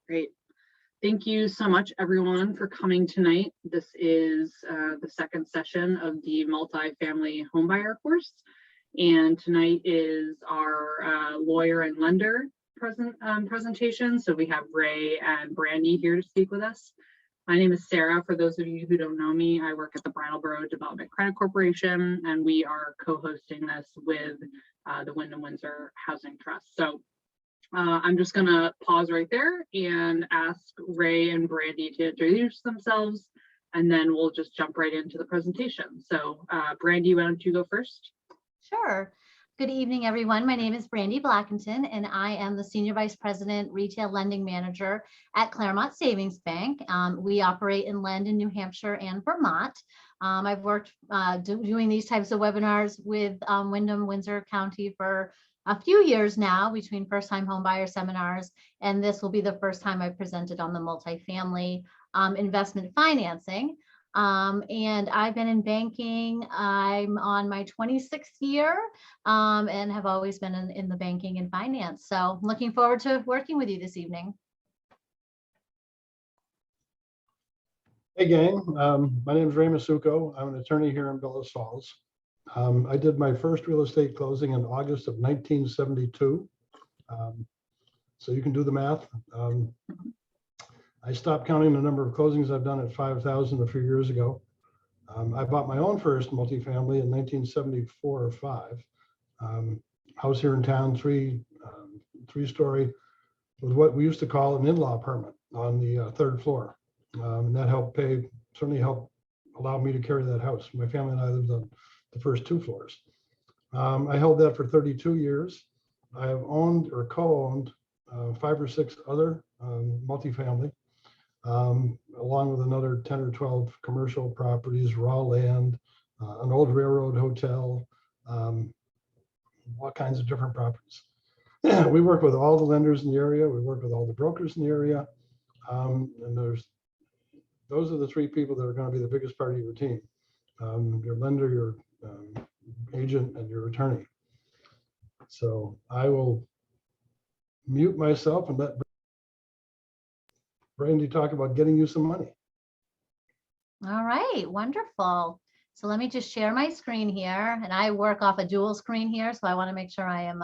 Great. Thank you so much, everyone, for coming tonight. This is the second session of the Multifamily Homebuyer course. And tonight is our lawyer and lender presentation. So we have Ray and Brandy here to speak with us. My name is Sarah. For those of you who don't know me, I work at the Brattleboro Development Credit Corporation, and we are co-hosting this with the Windham Windsor Housing Trust. So I'm just going to pause right there and ask Ray and Brandy to introduce themselves, and then we'll just jump right into the presentation. So Brandy, why don't you go first? Sure. Good evening, everyone. My name is Brandy Blackington, and I am the Senior Vice President, Retail Lending Manager at Claremont Savings Bank. We operate and lend in New Hampshire and Vermont. I've worked doing these types of webinars with Windham, Windsor County for a few years now, between first-time homebuyer seminars, and this will be the first time I presented on the multifamily investment financing. And I've been in banking. I'm on my 26th year and have always been in the banking and finance. So I'm looking forward to working with you this evening. Hey gang, my name is Ray Masuko. I'm an attorney here in Bellows Falls. I did my first real estate closing in August of 1972. So you can do the math. I stopped counting the number of closings I've done at 5,000 a few years ago. I bought my own first multifamily in 1974 or 5. House here in town, three-story, with what we used to call an in-law apartment on the third floor. And that certainly helped allow me to carry that house. My family and I lived on the first 2 floors. I held that for 32 years. I have owned or co-owned 5 or 6 other multifamily, along with another 10 or 12 commercial properties, raw land, an old railroad hotel, all kinds of different properties. We work with all the lenders in the area. We work with all the brokers in the area. And those are the 3 people that are going to be the biggest part of your team. Your lender, your agent, and your attorney. So I will mute myself and let Brandy talk about getting you some money. All right, wonderful. So let me just share my screen here, and I work off a dual screen here, so I want to make sure I am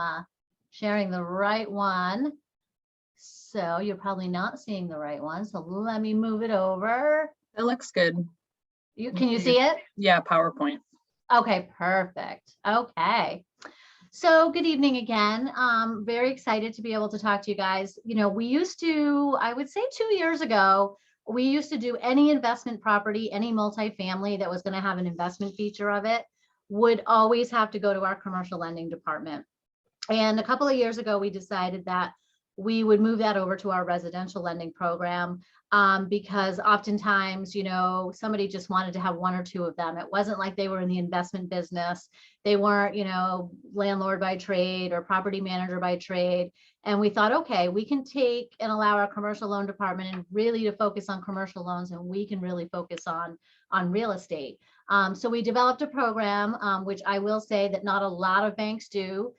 sharing the right one. So you're probably not seeing the right one, so let me move it over. It looks good. Can you see it? Yeah, PowerPoint. Okay, perfect. Okay. So good evening again. Very excited to be able to talk to you guys. You know, we used to, I would say 2 years ago, we used to do any investment property, any multifamily that was going to have an investment feature of it would always have to go to our commercial lending department. And a couple of years ago, we decided that we would move that over to our residential lending program because oftentimes, you know, somebody just wanted to have 1 or 2 of them. It wasn't like they were in the investment business. They weren't, you know, landlord by trade or property manager by trade. And we thought, okay, we can take and allow our commercial loan department and really to focus on commercial loans, and we can really focus on real estate. So we developed a program, which I will say that not a lot of banks do.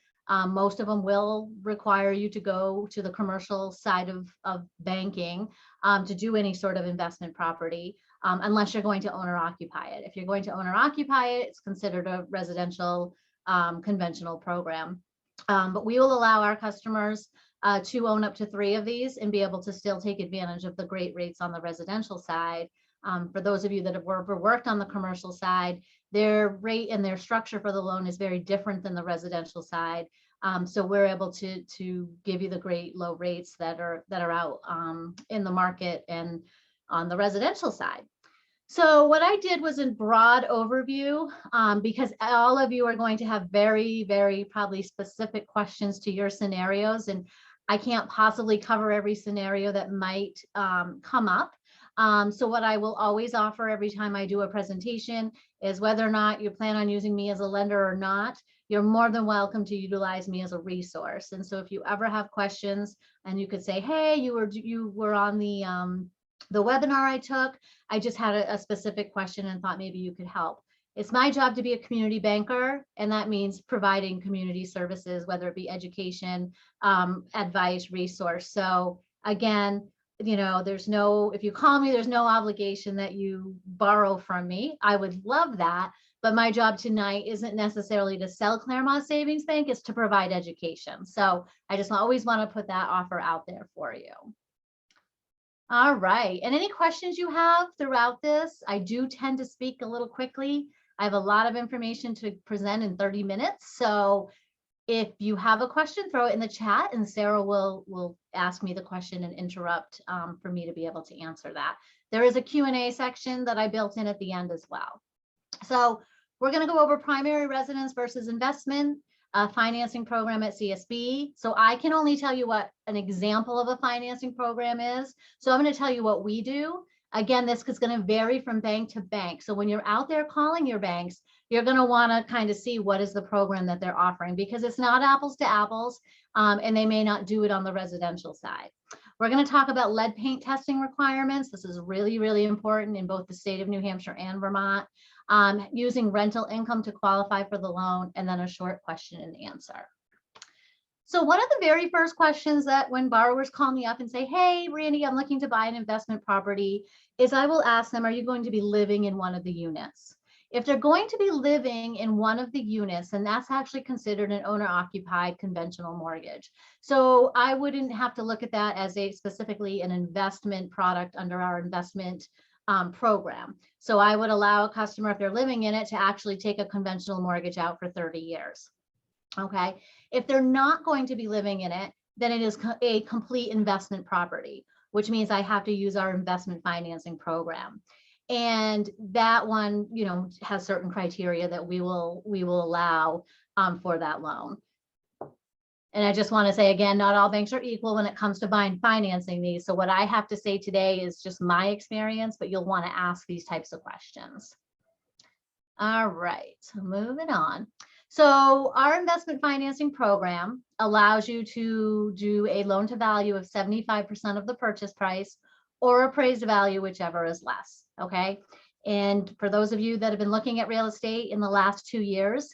Most of them will require you to go to the commercial side of banking to do any sort of investment property, unless you're going to own or occupy it. If you're going to own or occupy it, it's considered a residential conventional program. But we will allow our customers to own up to 3 of these and be able to still take advantage of the great rates on the residential side. For those of you that have worked on the commercial side, their rate and their structure for the loan is very different than the residential side. So we're able to give you the great low rates that are out in the market and on the residential side. So what I did was a broad overview because all of you are going to have very, very probably specific questions to your scenarios, and I can't possibly cover every scenario that might come up. So what I will always offer every time I do a presentation is whether or not you plan on using me as a lender or not, you're more than welcome to utilize me as a resource. And so if you ever have questions and you could say, hey, you were on the webinar I took, I just had a specific question and thought maybe you could help. It's my job to be a community banker, and that means providing community services, whether it be education, advice, resource. So again, you know, there's no, if you call me, there's no obligation that you borrow from me. I would love that. But my job tonight isn't necessarily to sell Claremont Savings Bank, it's to provide education. So I just always want to put that offer out there for you. All right. And any questions you have throughout this? I do tend to speak a little quickly. I have a lot of information to present in 30 minutes. So if you have a question, throw it in the chat and Sarah will ask me the question and interrupt for me to be able to answer that. There is a Q&A section that I built in at the end as well. So we're going to go over primary residence versus investment financing program at CSB. So I can only tell you what an example of a financing program is. So I'm going to tell you what we do. Again, this is going to vary from bank to bank. So when you're out there calling your banks, you're going to want to kind of see what is the program that they're offering, because it's not apples to apples, and they may not do it on the residential side. We're going to talk about lead paint testing requirements. This is really, really important in both the state of New Hampshire and Vermont. Using rental income to qualify for the loan, and then a short question and answer. So one of the very first questions that when borrowers call me up and say, hey, Randy, I'm looking to buy an investment property, is I will ask them, are you going to be living in one of the units? If they're going to be living in one of the units, then that's actually considered an owner-occupied conventional mortgage. So I wouldn't have to look at that as specifically an investment product under our investment program. So I would allow a customer, if they're living in it, to actually take a conventional mortgage out for 30 years. Okay. If they're not going to be living in it, then it is a complete investment property, which means I have to use our investment financing program. And that one, you know, has certain criteria that we will allow for that loan. And I just want to say again, not all banks are equal when it comes to financing these. So what I have to say today is just my experience, but you'll want to ask these types of questions. All right, so moving on. So our investment financing program allows you to do a loan to value of 75% of the purchase price or appraised value, whichever is less. Okay. And for those of you that have been looking at real estate in the last 2 years,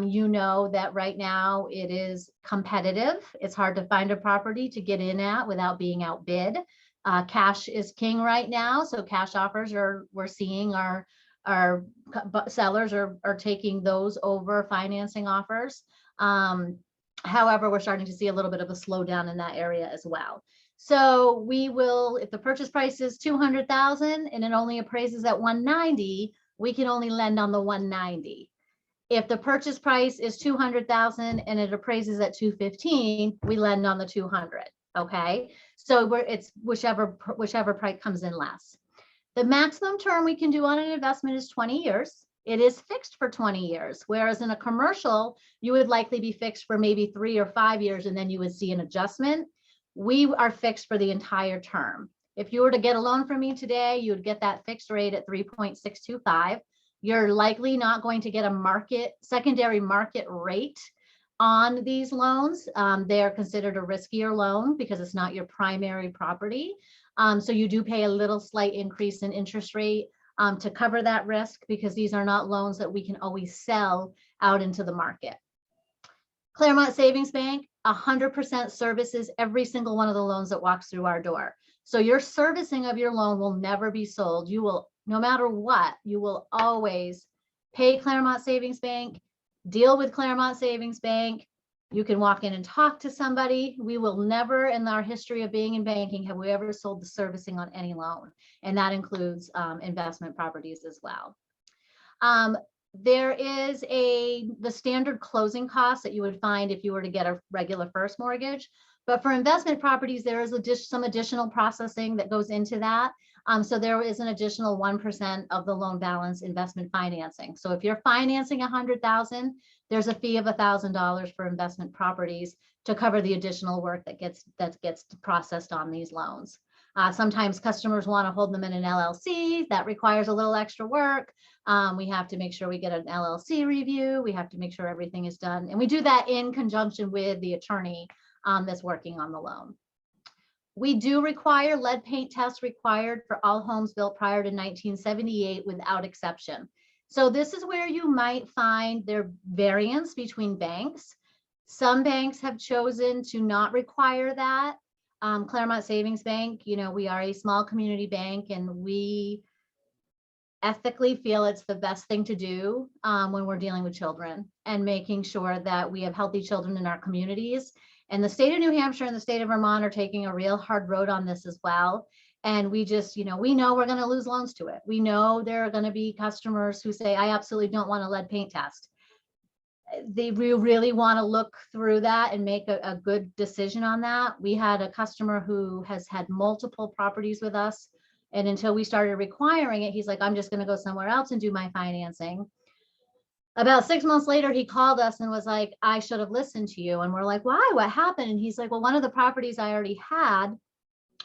you know that right now it is competitive. It's hard to find a property to get in at without being outbid. Cash is king right now. So cash offers we're seeing our sellers are taking those over financing offers. However, we're starting to see a little bit of a slowdown in that area as well. So we will, if the purchase price is $200,000 and it only appraises at $190,000, we can only lend on the $190,000. If the purchase price is $200,000 and it appraises at $215,000, we lend on the $200,000. Okay, so it's whichever price comes in less. The maximum term we can do on an investment is 20 years. It is fixed for 20 years, whereas in a commercial, you would likely be fixed for maybe 3 or 5 years, and then you would see an adjustment. We are fixed for the entire term. If you were to get a loan from me today, you would get that fixed rate at 3.625. You're likely not going to get a secondary market rate on these loans. They are considered a riskier loan because it's not your primary property. So you do pay a little slight increase in interest rate to cover that risk, because these are not loans that we can always sell out into the market. Claremont Savings Bank 100% services every single one of the loans that walks through our door. So your servicing of your loan will never be sold. You will, no matter what, you will always pay Claremont Savings Bank, deal with Claremont Savings Bank. You can walk in and talk to somebody. We will never, in our history of being in banking, have we ever sold the servicing on any loan. And that includes investment properties as well. There is the standard closing costs that you would find if you were to get a regular first mortgage. But for investment properties, there is some additional processing that goes into that. So there is an additional 1% of the loan balance investment financing. So if you're financing $100,000, there's a fee of $1,000 for investment properties to cover the additional work that gets processed on these loans. Sometimes customers want to hold them in an LLC. That requires a little extra work. We have to make sure we get an LLC review. We have to make sure everything is done. And we do that in conjunction with the attorney that's working on the loan. We do require lead paint tests required for all homes built prior to 1978 without exception. So this is where you might find their variance between banks. Some banks have chosen to not require that. Claremont Savings Bank, you know, we are a small community bank, and we ethically feel it's the best thing to do when we're dealing with children and making sure that we have healthy children in our communities. And the state of New Hampshire and the state of Vermont are taking a real hard road on this as well. And we just, you know we're going to lose loans to it. We know there are going to be customers who say, I absolutely don't want a lead paint test. We really want to look through that and make a good decision on that. We had a customer who has had multiple properties with us, and until we started requiring it, he's like, I'm just going to go somewhere else and do my financing. About 6 months later, he called us and was like, I should have listened to you. And we're like, why? What happened? And he's like, well, one of the properties I already had,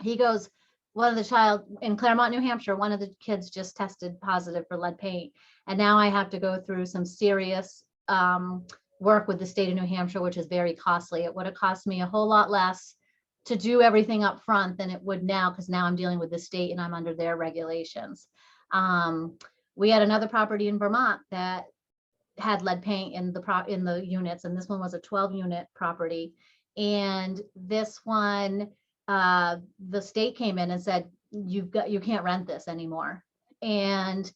he goes, one of the child in Claremont, New Hampshire, one of the kids just tested positive for lead paint. And now I have to go through some serious work with the state of New Hampshire, which is very costly. It would have cost me a whole lot less to do everything up front than it would now, because now I'm dealing with the state and I'm under their regulations. We had another property in Vermont that had lead paint in the units, and this one was a 12-unit property. And this one, the state came in and said, you can't rent this anymore. And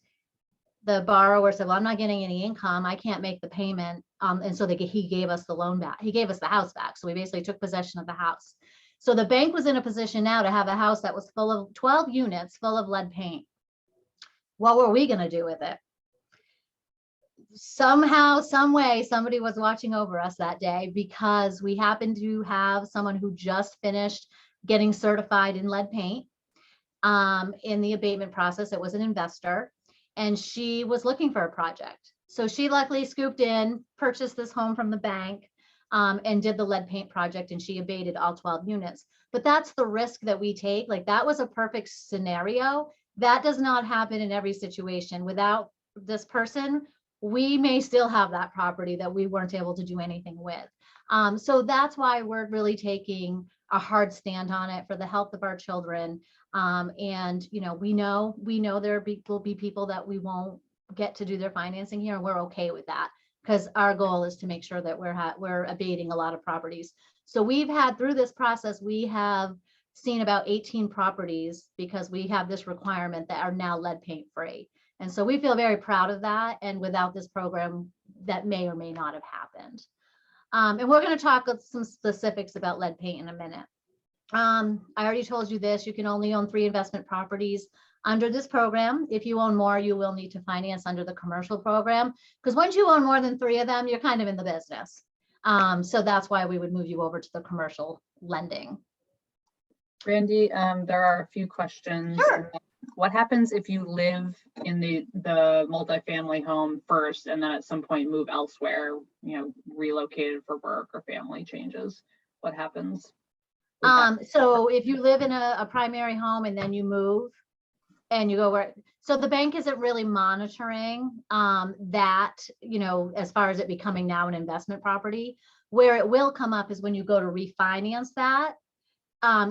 the borrower said, well, I'm not getting any income, I can't make the payment. And so he gave us the loan back. He gave us the house back. So we basically took possession of the house. So the bank was in a position now to have a house that was full of 12 units full of lead paint. What were we going to do with it? Somehow, some way, somebody was watching over us that day, because we happened to have someone who just finished getting certified in lead paint in the abatement process. It was an investor, and she was looking for a project. So she luckily scooped in, purchased this home from the bank, and did the lead paint project, and she abated all 12 units. But that's the risk that we take. Like, that was a perfect scenario. That does not happen in every situation. Without this person, we may still have that property that we weren't able to do anything with. So that's why we're really taking a hard stand on it for the health of our children. And we know there will be people that we won't get to do their financing here, and we're okay with that, because our goal is to make sure that we're abating a lot of properties. So we've had, through this process, we have seen about 18 properties, because we have this requirement, that are now lead paint free. And so we feel very proud of that. And without this program, that may or may not have happened. And we're going to talk some specifics about lead paint in a minute. I already told you this, you can only own 3 investment properties under this program. If you own more, you will need to finance under the commercial program, because once you own more than 3 of them, you're kind of in the business. So that's why we would move you over to the commercial lending. Randy, there are a few questions. Sure. What happens if you live in the multifamily home first, and then at some point move elsewhere, relocated for work or family changes? What happens? So if you live in a primary home and then you move and you go where, so the bank isn't really monitoring that, as far as it becoming now an investment property. Where it will come up is when you go to refinance that.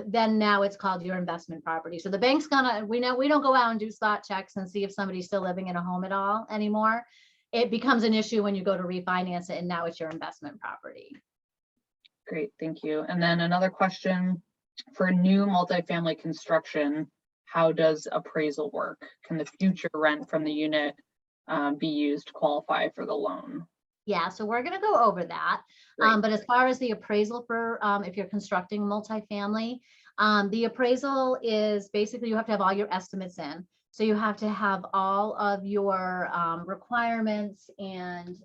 Then now it's called your investment property. So the bank's we don't go out and do spot checks and see if somebody's still living in a home at all anymore. It becomes an issue when you go to refinance it, and now it's your investment property. Great, thank you. And then another question, for new multifamily construction, how does appraisal work? Can the future rent from the unit be used to qualify for the loan? Yeah, so we're going to go over that. But as far as the appraisal for if you're constructing multifamily, the appraisal is basically, you have to have all your estimates in. So you have to have all of your requirements, and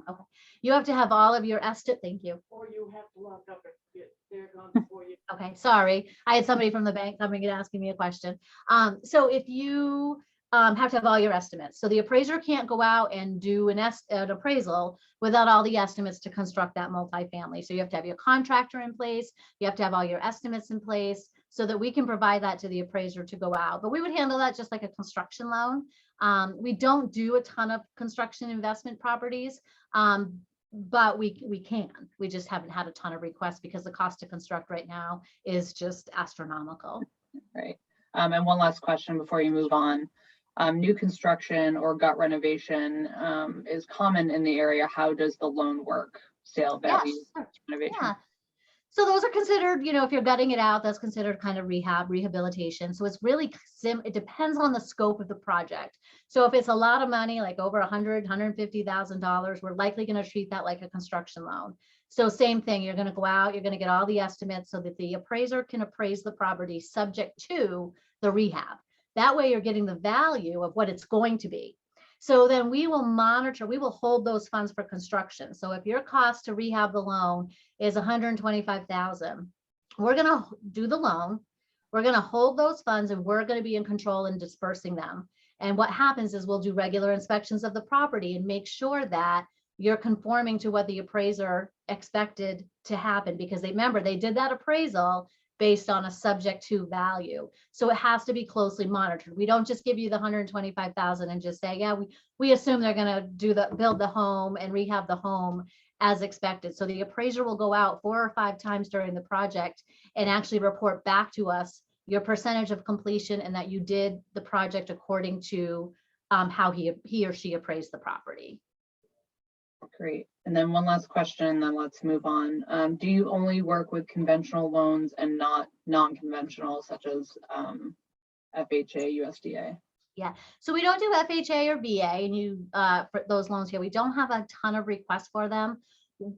okay, you have to have all of your estimates. Thank you. Or you have to lock up and they're gone before you. Okay, sorry. I had somebody from the bank coming and asking me a question. So if you have to have all your estimates. So the appraiser can't go out and do an appraisal without all the estimates to construct that multifamily. So you have to have your contractor in place. You have to have all your estimates in place so that we can provide that to the appraiser to go out. But we would handle that just like a construction loan. We don't do a ton of construction investment properties, but we can. We just haven't had a ton of requests because the cost to construct right now is just astronomical. Right. And one last question before you move on. New construction or gut renovation is common in the area. How does the loan work? Sale value, Yes, renovation? yeah. So those are considered, if you're gutting it out, that's considered kind of rehabilitation. So it's really it depends on the scope of the project. So if it's a lot of money, like over $150,000, we're likely going to treat that like a construction loan. So same thing, you're going to go out, you're going to get all the estimates so that the appraiser can appraise the property subject to the rehab. That way you're getting the value of what it's going to be. So then we will monitor, we will hold those funds for construction. So if your cost to rehab the loan is $125,000, we're going to do the loan. We're going to hold those funds and we're going to be in control in dispersing them. And what happens is we'll do regular inspections of the property and make sure that you're conforming to what the appraiser expected to happen, because remember, they did that appraisal based on a subject to value. So it has to be closely monitored. We don't just give you the $125,000 and just say, yeah, we assume they're going to build the home and rehab the home as expected. So the appraiser will go out 4 or 5 times during the project and actually report back to us your percentage of completion and that you did the project according to how he or she appraised the property. Great. And then one last question, then let's move on. Do you only work with conventional loans and not non-conventional, such as FHA, USDA? Yeah, so we don't do FHA or VA, and for those loans here, we don't have a ton of requests for them.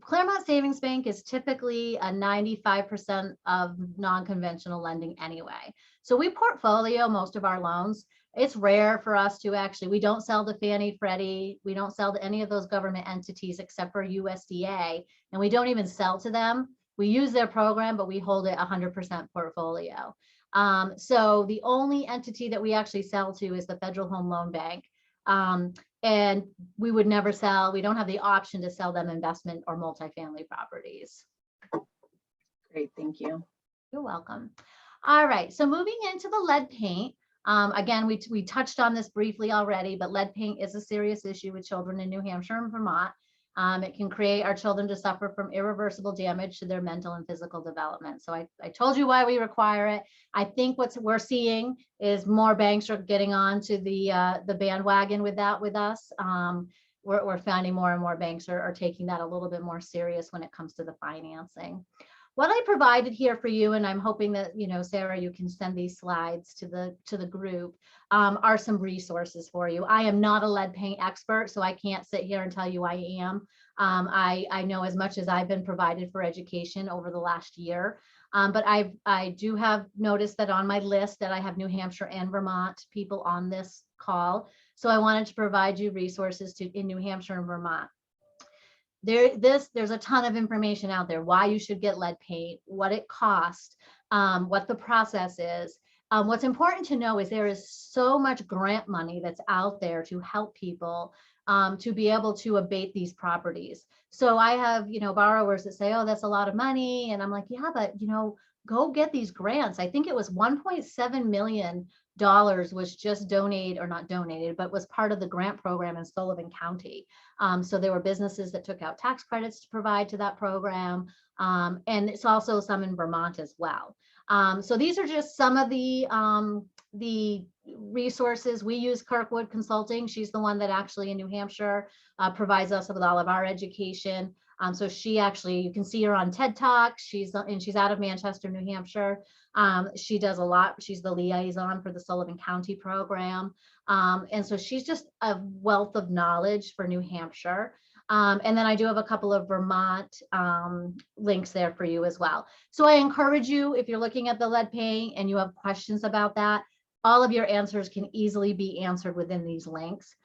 Claremont Savings Bank is typically a 95% of non-conventional lending anyway. So we portfolio most of our loans. It's rare for us to actually, we don't sell to Fannie, Freddie, we don't sell to any of those government entities except for USDA, and we don't even sell to them. We use their program, but we hold it 100% portfolio. So the only entity that we actually sell to is the Federal Home Loan Bank. And we would never sell, we don't have the option to sell them investment or multifamily properties. Great, thank you. You're welcome. All right, so moving into the lead paint. Again, we touched on this briefly already, but lead paint is a serious issue with children in New Hampshire and Vermont. It can create our children to suffer from irreversible damage to their mental and physical development. So I told you why we require it. I think what we're seeing is more banks are getting on to the bandwagon with us. We're finding more and more banks are taking that a little bit more serious when it comes to the financing. What I provided here for you, and I'm hoping that, Sarah, you can send these slides to the group, are some resources for you. I am not a lead paint expert, so I can't sit here and tell you I am. I know as much as I've been provided for education over the last year, but I do have noticed that on my list that I have New Hampshire and Vermont people on this call. So I wanted to provide you resources in New Hampshire and Vermont. There's a ton of information out there, why you should get lead paint, what it costs, what the process is. What's important to know is there is so much grant money that's out there to help people to be able to abate these properties. So I have, borrowers that say, oh, that's a lot of money. And I'm like, yeah, but, go get these grants. I think it was $1.7 million was just donated, or not donated, but was part of the grant program in Sullivan County. So there were businesses that took out tax credits to provide to that program. And it's also some in Vermont as well. So these are just some of the resources. We use Kirkwood Consulting. She's the one that actually in New Hampshire provides us with all of our education. So she actually, you can see her on TED Talk. She's out of Manchester, New Hampshire. She does a lot. She's the liaison for the Sullivan County program. And so she's just a wealth of knowledge for New Hampshire. And then I do have a couple of Vermont links there for you as well. So I encourage you, if you're looking at the lead paint and you have questions about that, all of your answers can easily be answered within these links.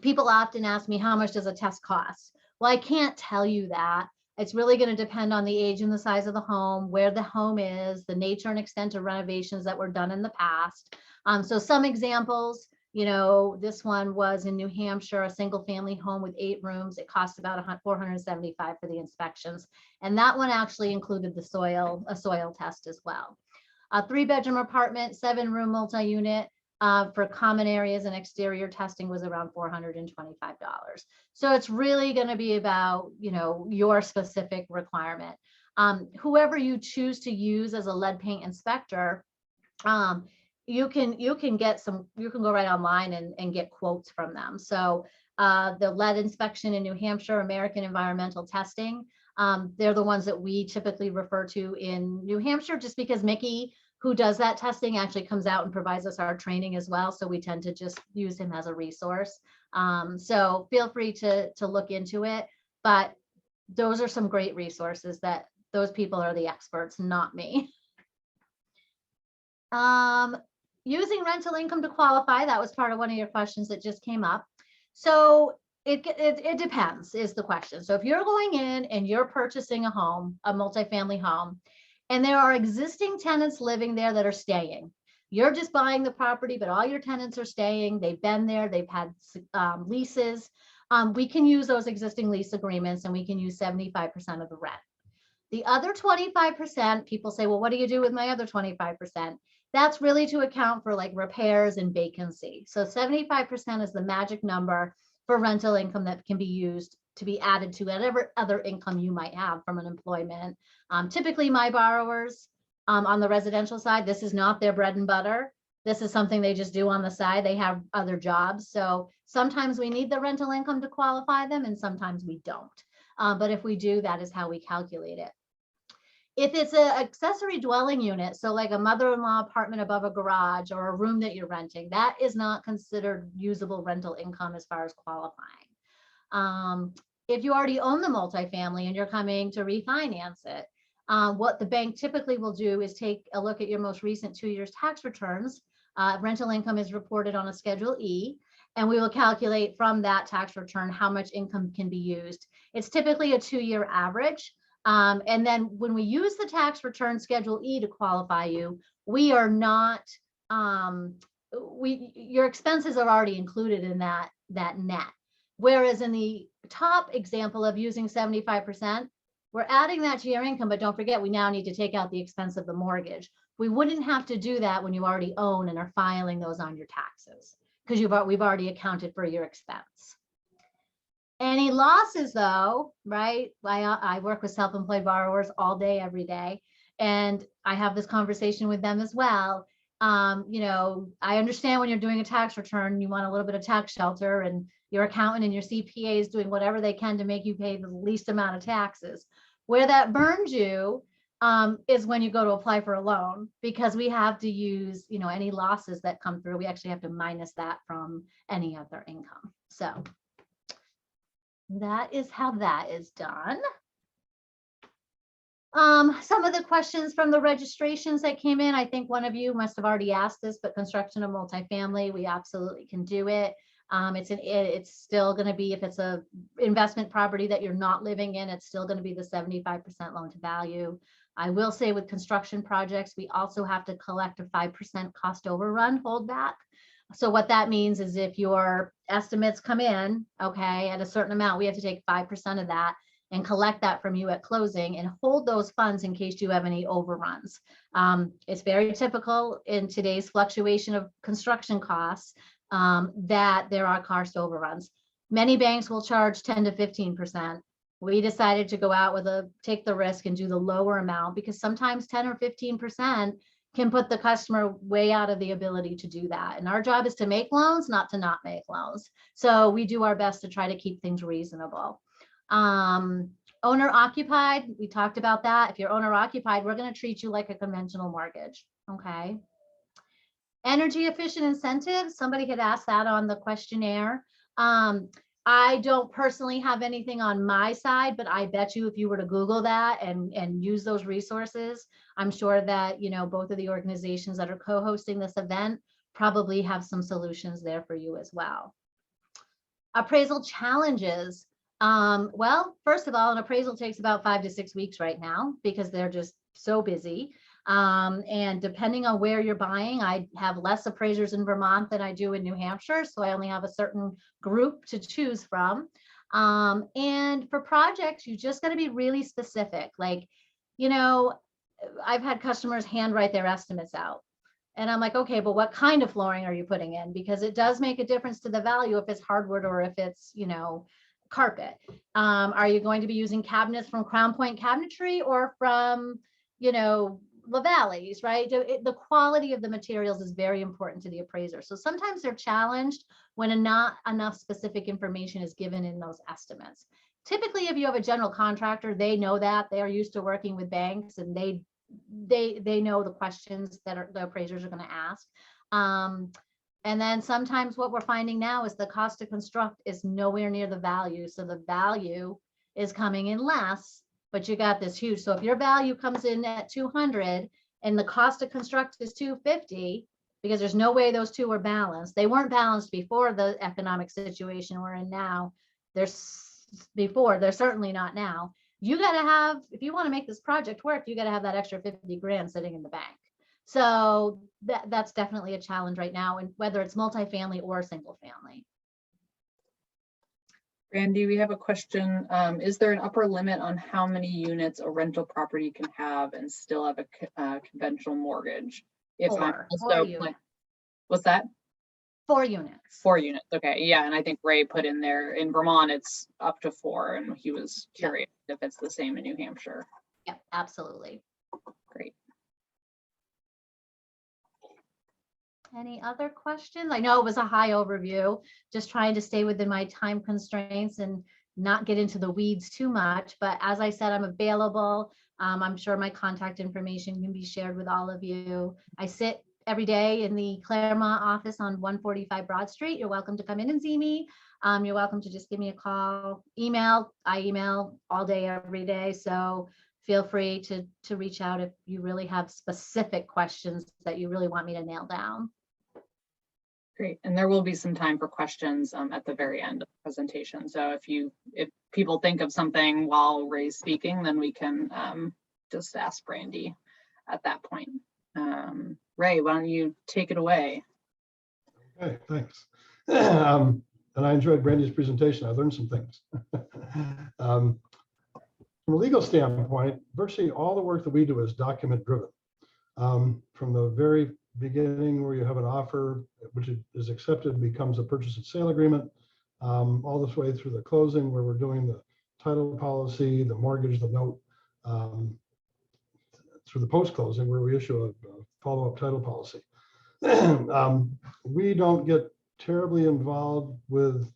People often ask me, how much does a test cost? Well, I can't tell you that. It's really going to depend on the age and the size of the home, where the home is, the nature and extent of renovations that were done in the past. So some examples, this one was in New Hampshire, a single family home with 8 rooms. It cost about $475 for the inspections. And that one actually included a soil test as well. A 3-bedroom apartment, 7-room multi-unit, for common areas and exterior testing was around $425. So it's really going to be about, your specific requirement. Whoever you choose to use as a lead paint inspector, you can go right online and get quotes from them. So the lead inspection in New Hampshire, American Environmental Testing, They're the ones that we typically refer to in New Hampshire, just because Mickey, who does that testing, actually comes out and provides us our training as well. So we tend to just use him as a resource. So feel free to look into it, but those are some great resources that those people are the experts, not me. Using rental income to qualify, that was part of one of your questions that just came up. So it depends is the question. So if you're going in and you're purchasing a home, a multifamily home, and there are existing tenants living there that are staying, you're just buying the property, but all your tenants are staying, they've been there, they've had leases, we can use those existing lease agreements and we can use 75% of the rent. The other 25%, people say, well, what do you do with my other 25%? That's really to account for like repairs and vacancy. So 75% is the magic number for rental income that can be used to be added to whatever other income you might have from an employment. Typically my borrowers on the residential side, this is not their bread and butter. This is something they just do on the side. They have other jobs. So sometimes we need the rental income to qualify them and sometimes we don't. But if we do, that is how we calculate it. If it's an accessory dwelling unit, so like a mother-in-law apartment above a garage or a room that you're renting, that is not considered usable rental income as far as qualifying. If you already own the multifamily and you're coming to refinance it, what the bank typically will do is take a look at your most recent 2 years tax returns. Rental income is reported on a Schedule E, and we will calculate from that tax return how much income can be used. It's typically a 2-year average. And then when we use the tax return Schedule E to qualify you, we are not, your expenses are already included in that net. Whereas in the top example of using 75%, we're adding that to your income, but don't forget, we now need to take out the expense of the mortgage. We wouldn't have to do that when you already own and are filing those on your taxes because we've already accounted for your expense. Any losses though, right? I work with self-employed borrowers all day, every day, and I have this conversation with them as well. You know, I understand when you're doing a tax return, you want a little bit of tax shelter and your accountant and your CPA is doing whatever they can to make you pay the least amount of taxes. Where that burns you is when you go to apply for a loan, because we have to use, you know, any losses that come through, we actually have to minus that from any other income. So that is how that is done. Some of the questions from the registrations that came in, I think one of you must have already asked this, but construction of multifamily, we absolutely can do it. It's still going to be, if it's a investment property that you're not living in, it's still going to be the 75% loan to value. I will say with construction projects, we also have to collect a 5% cost overrun holdback. So what that means is if your estimates come in, okay, at a certain amount, we have to take 5% of that and collect that from you at closing and hold those funds in case you have any overruns. It's very typical in today's fluctuation of construction costs that there are cost overruns. Many banks will charge 10 to 15%. We decided to go out with take the risk and do the lower amount because sometimes 10 or 15% can put the customer way out of the ability to do that. And our job is to make loans, not to not make loans. So we do our best to try to keep things reasonable. Owner occupied, we talked about that. If you're owner occupied, we're going to treat you like a conventional mortgage. Okay. Energy efficient incentives, somebody had asked that on the questionnaire. I don't personally have anything on my side, but I bet you if you were to Google that and use those resources, I'm sure that, you know, both of the organizations that are co-hosting this event probably have some solutions there for you as well. Appraisal challenges. Well, first of all, an appraisal takes about 5 to 6 weeks right now because they're just so busy. And depending on where you're buying, I have less appraisers in Vermont than I do in New Hampshire. So I only have a certain group to choose from. And for projects, you just got to be really specific. Like, you know, I've had customers handwrite their estimates out. And I'm like, okay, but what kind of flooring are you putting in? Because it does make a difference to the value if it's hardwood or if it's, you know, carpet. Are you going to be using cabinets from Crown Point Cabinetry or from, you know, Lavalley's, right? The quality of the materials is very important to the appraiser. So sometimes they're challenged when not enough specific information is given in those estimates. typically, if you have a general contractor, they know that they are used to working with banks, and they know the questions that the appraisers are going to ask. And then sometimes what we're finding now is the cost to construct is nowhere near the value. So the value is coming in less, but you got this huge. So if your value comes in at 200 and the cost to construct is 250, because there's no way those two are balanced. They weren't balanced before the economic situation we're in now. They're certainly not now. You got to have, if you want to make this project work, you got to have that extra 50 grand sitting in the bank. So that's definitely a challenge right now, and whether it's multifamily or single family. Randy, we have a question. Is there an upper limit on how many units a rental property can have and still have a conventional mortgage? If Four units. What's that? 4 units. 4 units. Okay. Yeah. And I think Ray put in there in Vermont, it's up to 4. And he was curious if it's the same in New Hampshire. Yep, absolutely. Great. Any other questions? I know it was a high overview, just trying to stay within my time constraints and not get into the weeds too much. But as I said, I'm available. I'm sure my contact information can be shared with all of you. I sit every day in the Claremont office on 145 Broad Street. You're welcome to come in and see me. You're welcome to just give me a call, email. I email all day, every day. So feel free to reach out if you really have specific questions that you really want me to nail down. Great. And there will be some time for questions at the very end of the presentation. So if people think of something while Ray's speaking, then we can just ask Brandy at that point. Ray, why don't you take it away? Okay, thanks. And I enjoyed Brandy's presentation. I learned some things. From a legal standpoint, virtually all the work that we do is document driven. From the very beginning where you have an offer, which is accepted, becomes a purchase and sale agreement, all this way through the closing where we're doing the title policy, the mortgage, the note, through the post-closing where we issue a follow-up title policy. We don't get terribly involved with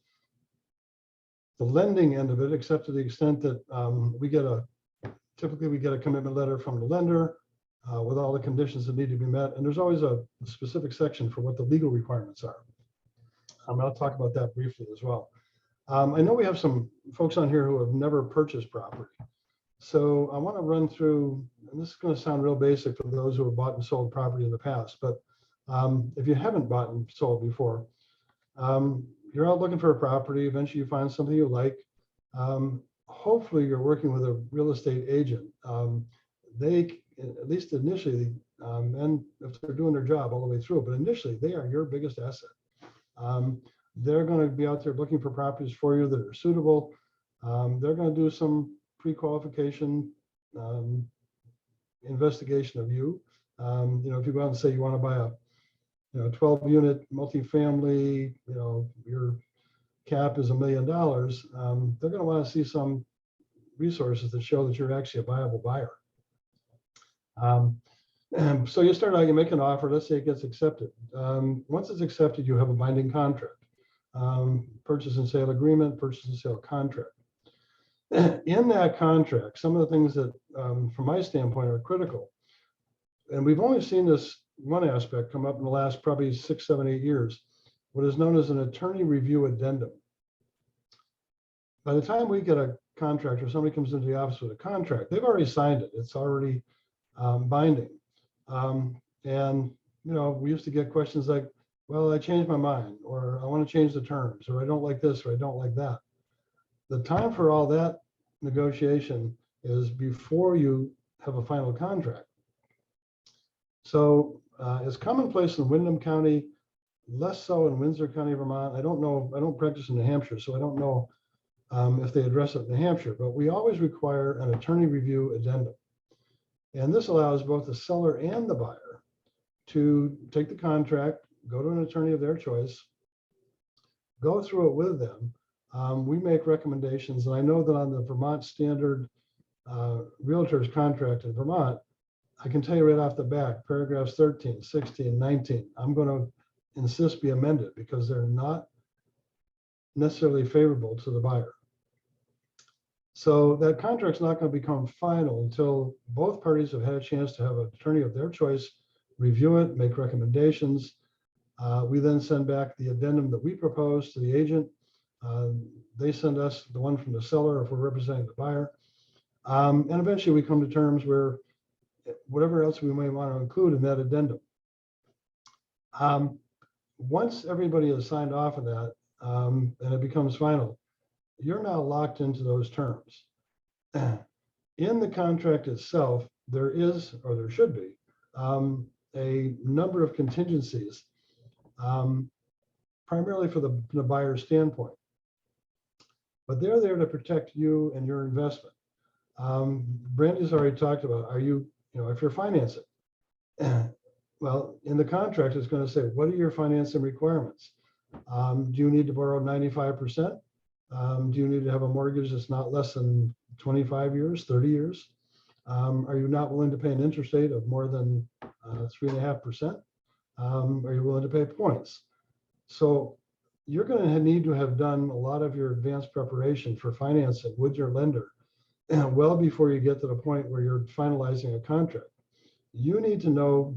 the lending end of it, except to the extent that typically we get a commitment letter from the lender with all the conditions that need to be met. And there's always a specific section for what the legal requirements are. I'll talk about that briefly as well. I know we have some folks on here who have never purchased property. So I want to run through, and this is going to sound real basic for those who have bought and sold property in the past, but if you haven't bought and sold before, you're out looking for a property, eventually you find something you like. Hopefully you're working with a real estate agent. They, at least initially, and if they're doing their job all the way through, but initially they are your biggest asset. They're going to be out there looking for properties for you that are suitable. They're going to do some pre-qualification investigation of you. If you go out and say you want to buy a 12-unit multifamily, your cap is $1 million, they're going to want to see some resources that show that you're actually a viable buyer. So you start out, you make an offer, let's say it gets accepted. Once it's accepted, you have a binding contract, purchase and sale agreement, purchase and sale contract. In that contract, some of the things that, from my standpoint, are critical, and we've only seen this one aspect come up in the last probably 6, 7, 8 years, what is known as an attorney review addendum. By the time we get a contract or somebody comes into the office with a contract, they've already signed it. It's already binding. And, we used to get questions like, well, I changed my mind, or I want to change the terms, or I don't like this, or I don't like that. The time for all that negotiation is before you have a final contract. So it's commonplace in Windham County, less so in Windsor County, Vermont. I don't know, I don't practice in New Hampshire, so I don't know if they address it in New Hampshire, but we always require an attorney review addendum. And this allows both the seller and the buyer to take the contract, go to an attorney of their choice, go through it with them. We make recommendations, and I know that on the Vermont standard realtor's contract in Vermont, I can tell you right off the bat, paragraphs 13, 16, 19, I'm going to insist be amended because they're not necessarily favorable to the buyer. So that contract's not going to become final until both parties have had a chance to have an attorney of their choice review it, make recommendations. We then send back the addendum that we propose to the agent. They send us the one from the seller if we're representing the buyer. And eventually we come to terms where whatever else we may want to include in that addendum. Once everybody has signed off on that and it becomes final, you're now locked into those terms. In the contract itself, there is, or there should be, a number of contingencies, primarily for the buyer's standpoint. But they're there to protect you and your investment. Brandy's already talked about, if you're financing, well, in the contract, it's going to say, what are your financing requirements? Do you need to borrow 95%? Do you need to have a mortgage that's not less than 25 years, 30 years? Are you not willing to pay an interest rate of more than 3.5%? Are you willing to pay points? So you're going to need to have done a lot of your advanced preparation for financing with your lender well before you get to the point where you're finalizing a contract. You need to know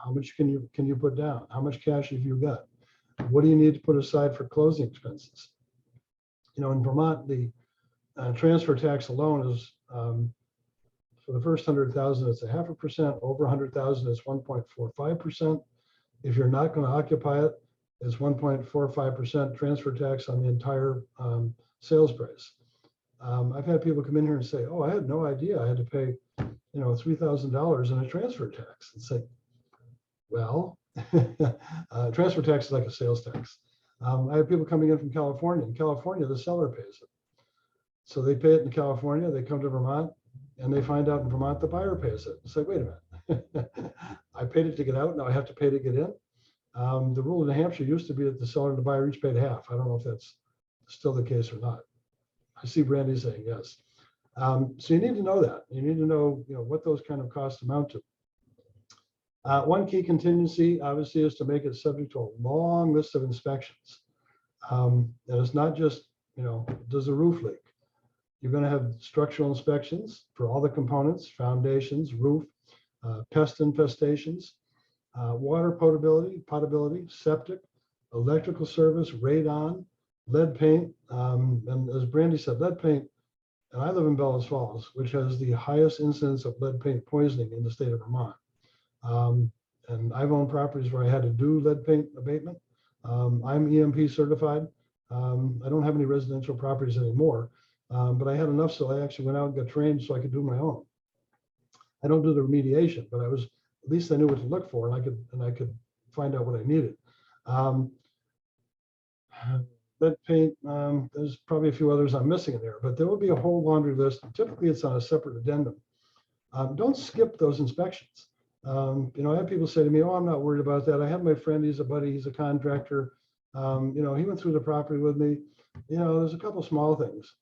how much can you put down? How much cash have you got? What do you need to put aside for closing expenses? In Vermont, the transfer tax alone is for the first 100,000, it's 0.5%. Over 100,000, it's 1.45%. If you're not going to occupy it, it's 1.45% transfer tax on the entire sales price. I've had people come in here and say, "Oh, I had no idea I had to pay, $3,000 in a transfer tax." It's like, well, transfer tax is like a sales tax. I have people coming in from California. In California, the seller pays it. So they pay it in California, they come to Vermont, and they find out in Vermont the buyer pays it. It's like, wait a minute. I paid it to get out, now I have to pay to get in. The rule in New Hampshire used to be that the seller and the buyer each paid half. I don't know if that's still the case or not. I see Brandy saying yes. So you need to know that. You need to know, what those kind of costs amount to. One key contingency, obviously, is to make it subject to a long list of inspections. And it's not just, does the roof leak? You're going to have structural inspections for all the components, foundations, roof, pest infestations, water potability, septic, electrical service, radon, lead paint. And as Brandy said, lead paint, and I live in Bellows Falls, which has the highest incidence of lead paint poisoning in the state of Vermont. And I've owned properties where I had to do lead paint abatement. I'm EMP certified. I don't have any residential properties anymore, but I had enough so I actually went out and got trained so I could do my own. I don't do the remediation, but at least I knew what to look for, and I could find out what I needed. Lead paint, there's probably a few others I'm missing in there, but there will be a whole laundry list. Typically, it's on a separate addendum. Don't skip those inspections. I have people say to me, "Oh, I'm not worried about that. I have my friend, he's a buddy, he's a contractor. He went through the property with me. There's a couple small things."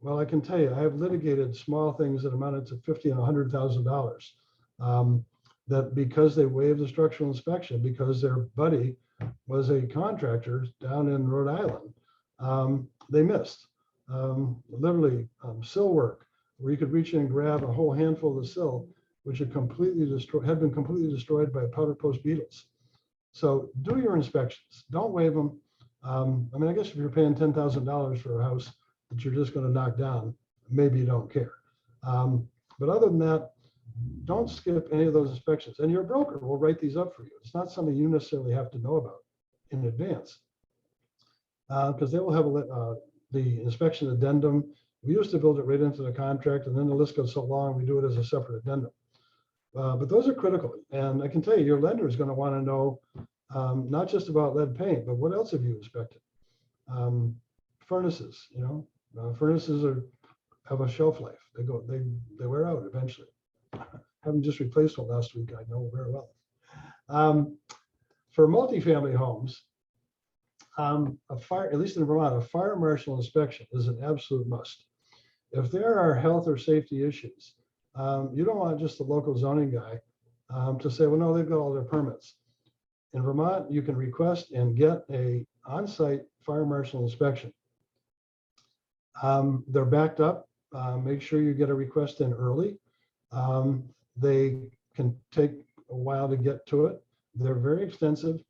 Well, I can tell you, I have litigated small things that amounted to $50,000 and $100,000 that because they waived the structural inspection, because their buddy was a contractor down in Rhode Island, they missed. Literally sill work, where you could reach in and grab a whole handful of the sill, which had been completely destroyed by powder post beetles. So do your inspections. Don't waive them. I guess if you're paying $10,000 for a house that you're just going to knock down, maybe you don't care. But other than that, don't skip any of those inspections. And your broker will write these up for you. It's not something you necessarily have to know about in advance, because they will have the inspection addendum. We used to build it right into the contract, and then the list goes so long, we do it as a separate addendum. But those are critical. And I can tell you, your lender is going to want to know not just about lead paint, but what else have you inspected? Furnaces, furnaces have a shelf life. They wear out eventually. Having just replaced one last week, I know very well. For multifamily homes, at least in Vermont, a fire marshal inspection is an absolute must. If there are health or safety issues, you don't want just the local zoning guy to say, well, no, they've got all their permits. In Vermont, you can request and get a on-site fire marshal inspection. They're backed up. make sure you get a request in early. They can take a while to get to it. They're very extensive.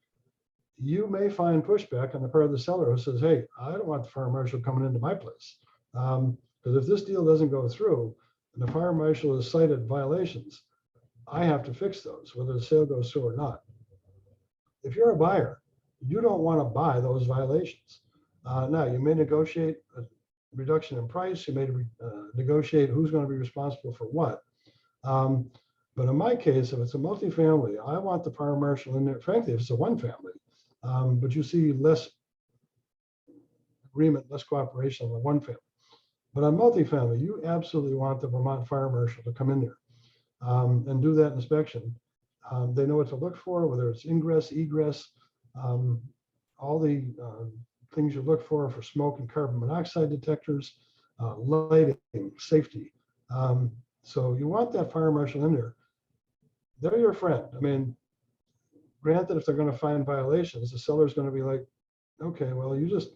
You may find pushback on the part of the seller who says, hey, I don't want the fire marshal coming into my place. Because if this deal doesn't go through and the fire marshal has cited violations, I have to fix those, whether the sale goes through or not. If you're a buyer, you don't want to buy those violations. Now, you may negotiate a reduction in price. You may negotiate who's going to be responsible for what. But in my case, if it's a multifamily, I want the fire marshal in there. Frankly, if it's a one family, but you see less agreement, less cooperation on the one family. But on multifamily, you absolutely want the Vermont fire marshal to come in there and do that inspection. They know what to look for, whether it's ingress, egress, all the things you look for smoke and carbon monoxide detectors, lighting, safety. So you want that fire marshal in there. They're your friend. I mean, granted, if they're going to find violations, the seller's going to be like, okay, well, you just,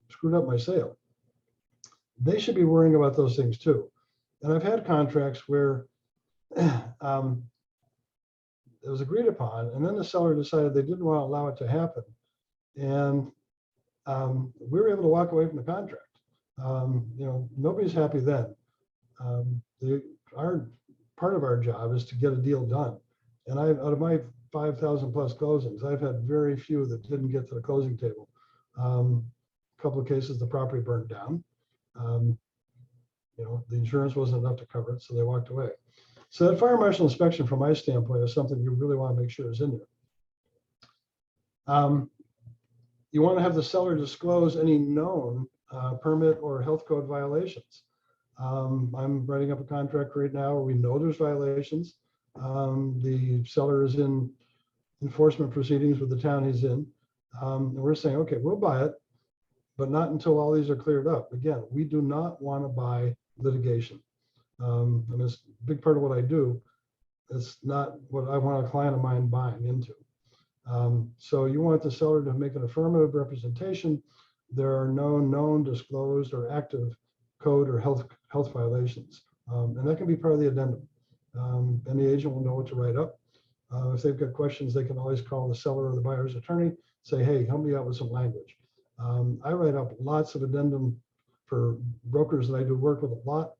screwed up my sale. They should be worrying about those things too. And I've had contracts where it was agreed upon, and then the seller decided they didn't want to allow it to happen. And we were able to walk away from the contract. Nobody's happy then. Part of our job is to get a deal done. And out of my 5,000 plus closings, I've had very few that didn't get to the closing table. A couple of cases, the property burned down. The insurance wasn't enough to cover it, so they walked away. So that fire marshal inspection, from my standpoint, is something you really want to make sure is in there. You want to have the seller disclose any known permit or health code violations. I'm writing up a contract right now where we know there's violations. The seller is in enforcement proceedings with the town he's in. And we're saying, okay, we'll buy it, but not until all these are cleared up. Again, we do not want to buy litigation. And it's a big part of what I do. It's not what I want a client of mine buying into. So you want the seller to make an affirmative representation. There are no known, disclosed, or active code or health violations. And that can be part of the addendum. And the agent will know what to write up. If they've got questions, they can always call the seller or the buyer's attorney, say, hey, help me out with some language. I write up lots of addendum for brokers that I do work with a lot.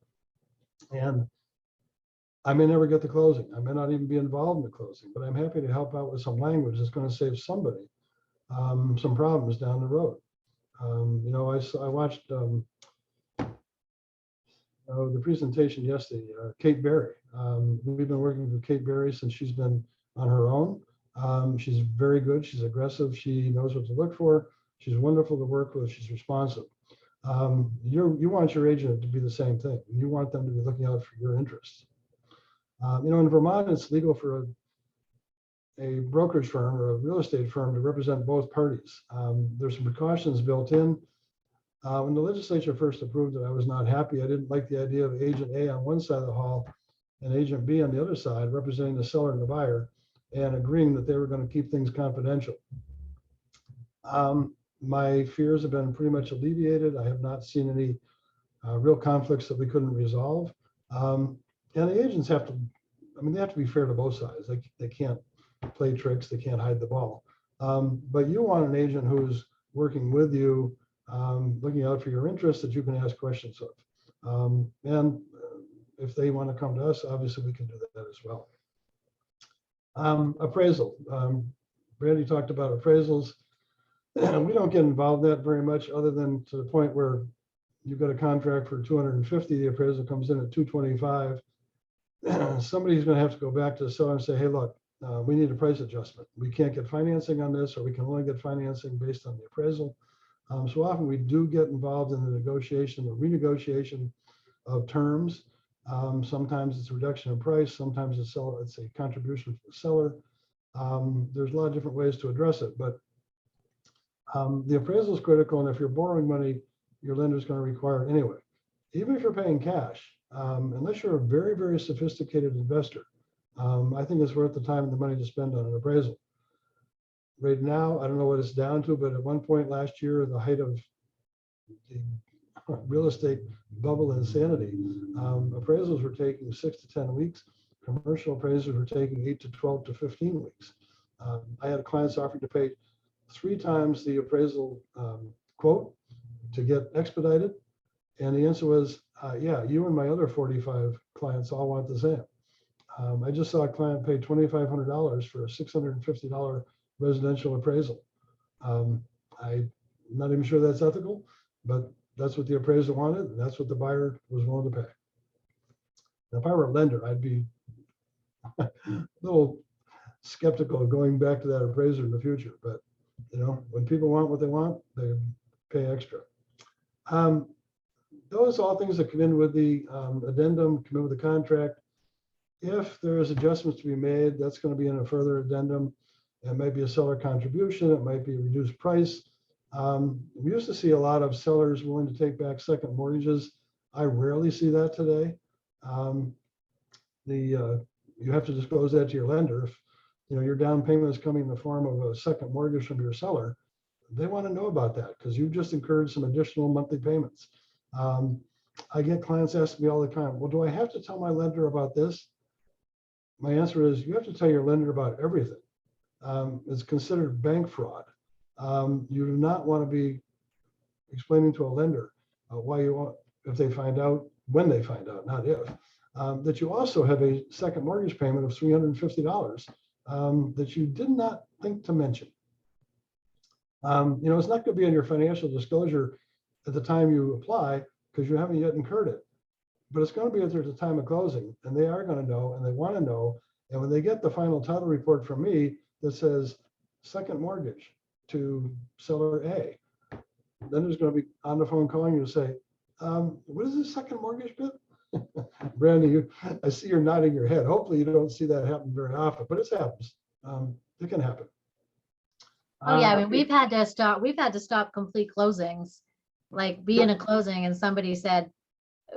And I may never get the closing. I may not even be involved in the closing, but I'm happy to help out with some language that's going to save somebody some problems down the road. I watched the presentation yesterday, Kate Berry. We've been working with Kate Berry since she's been on her own. She's very good. She's aggressive. She knows what to look for. She's wonderful to work with. She's responsive. You want your agent to be the same thing. You want them to be looking out for your interests. In Vermont, it's legal for a brokerage firm or a real estate firm to represent both parties. There's some precautions built in. When the legislature first approved it, I was not happy. I didn't like the idea of agent A on one side of the hall and agent B on the other side, representing the seller and the buyer and agreeing that they were going to keep things confidential. My fears have been pretty much alleviated. I have not seen any real conflicts that we couldn't resolve. And the agents have to, they have to be fair to both sides. They can't play tricks. They can't hide the ball. But you want an agent who's working with you, looking out for your interests that you can ask questions of. And if they want to come to us, obviously we can do that as well. Appraisal. Brandy talked about appraisals. We don't get involved in that very much, other than to the point where you've got a contract for 250, the appraisal comes in at 225. Somebody's going to have to go back to the seller and say, hey, look, we need a price adjustment. We can't get financing on this, or we can only get financing based on the appraisal. So often we do get involved in the negotiation or renegotiation of terms. Sometimes it's a reduction in price. Sometimes it's a contribution from the seller. There's a lot of different ways to address it, but the appraisal is critical. And if you're borrowing money, your lender is going to require it anyway. Even if you're paying cash, unless you're a very, very sophisticated investor, I think it's worth the time and the money to spend on an appraisal. Right now, I don't know what it's down to, but at one point last year, the height of the real estate bubble insanity. Appraisals were taking 6 to 10 weeks. Commercial appraisals were taking 8 to 12 to 15 weeks. I had clients offering to pay 3 times the appraisal quote to get expedited. And the answer was, yeah, you and my other 45 clients all want the same. I just saw a client pay $2,500 for a $650 residential appraisal. I'm not even sure that's ethical, but that's what the appraiser wanted, and that's what the buyer was willing to pay. Now, if I were a lender, I'd be a little skeptical of going back to that appraiser in the future. But when people want what they want, they pay extra. Those are all things that come in with the addendum, come in with the contract. If there is adjustments to be made, that's going to be in a further addendum. It might be a seller contribution. It might be a reduced price. We used to see a lot of sellers willing to take back second mortgages. I rarely see that today. You have to disclose that to your lender. If your down payment is coming in the form of a second mortgage from your seller, they want to know about that because you've just incurred some additional monthly payments. I get clients asking me all the time, well, do I have to tell my lender about this? My answer is you have to tell your lender about everything. It's considered bank fraud. You do not want to be explaining to a lender why you want, if they find out, when they find out, not if, that you also have a second mortgage payment of $350 that you did not think to mention. It's not going to be in your financial disclosure at the time you apply because you haven't yet incurred it, but it's going to be at the time of closing, and they are going to know, and they want to know. And when they get the final title report from me that says second mortgage to seller A, then there's going to be on the phone calling you to say, what is this second mortgage bit? Brandy, I see you're nodding your head. Hopefully you don't see that happen very often, but it happens. It can happen. Oh yeah, I mean, we've had to stop complete closings, like be in a closing and somebody said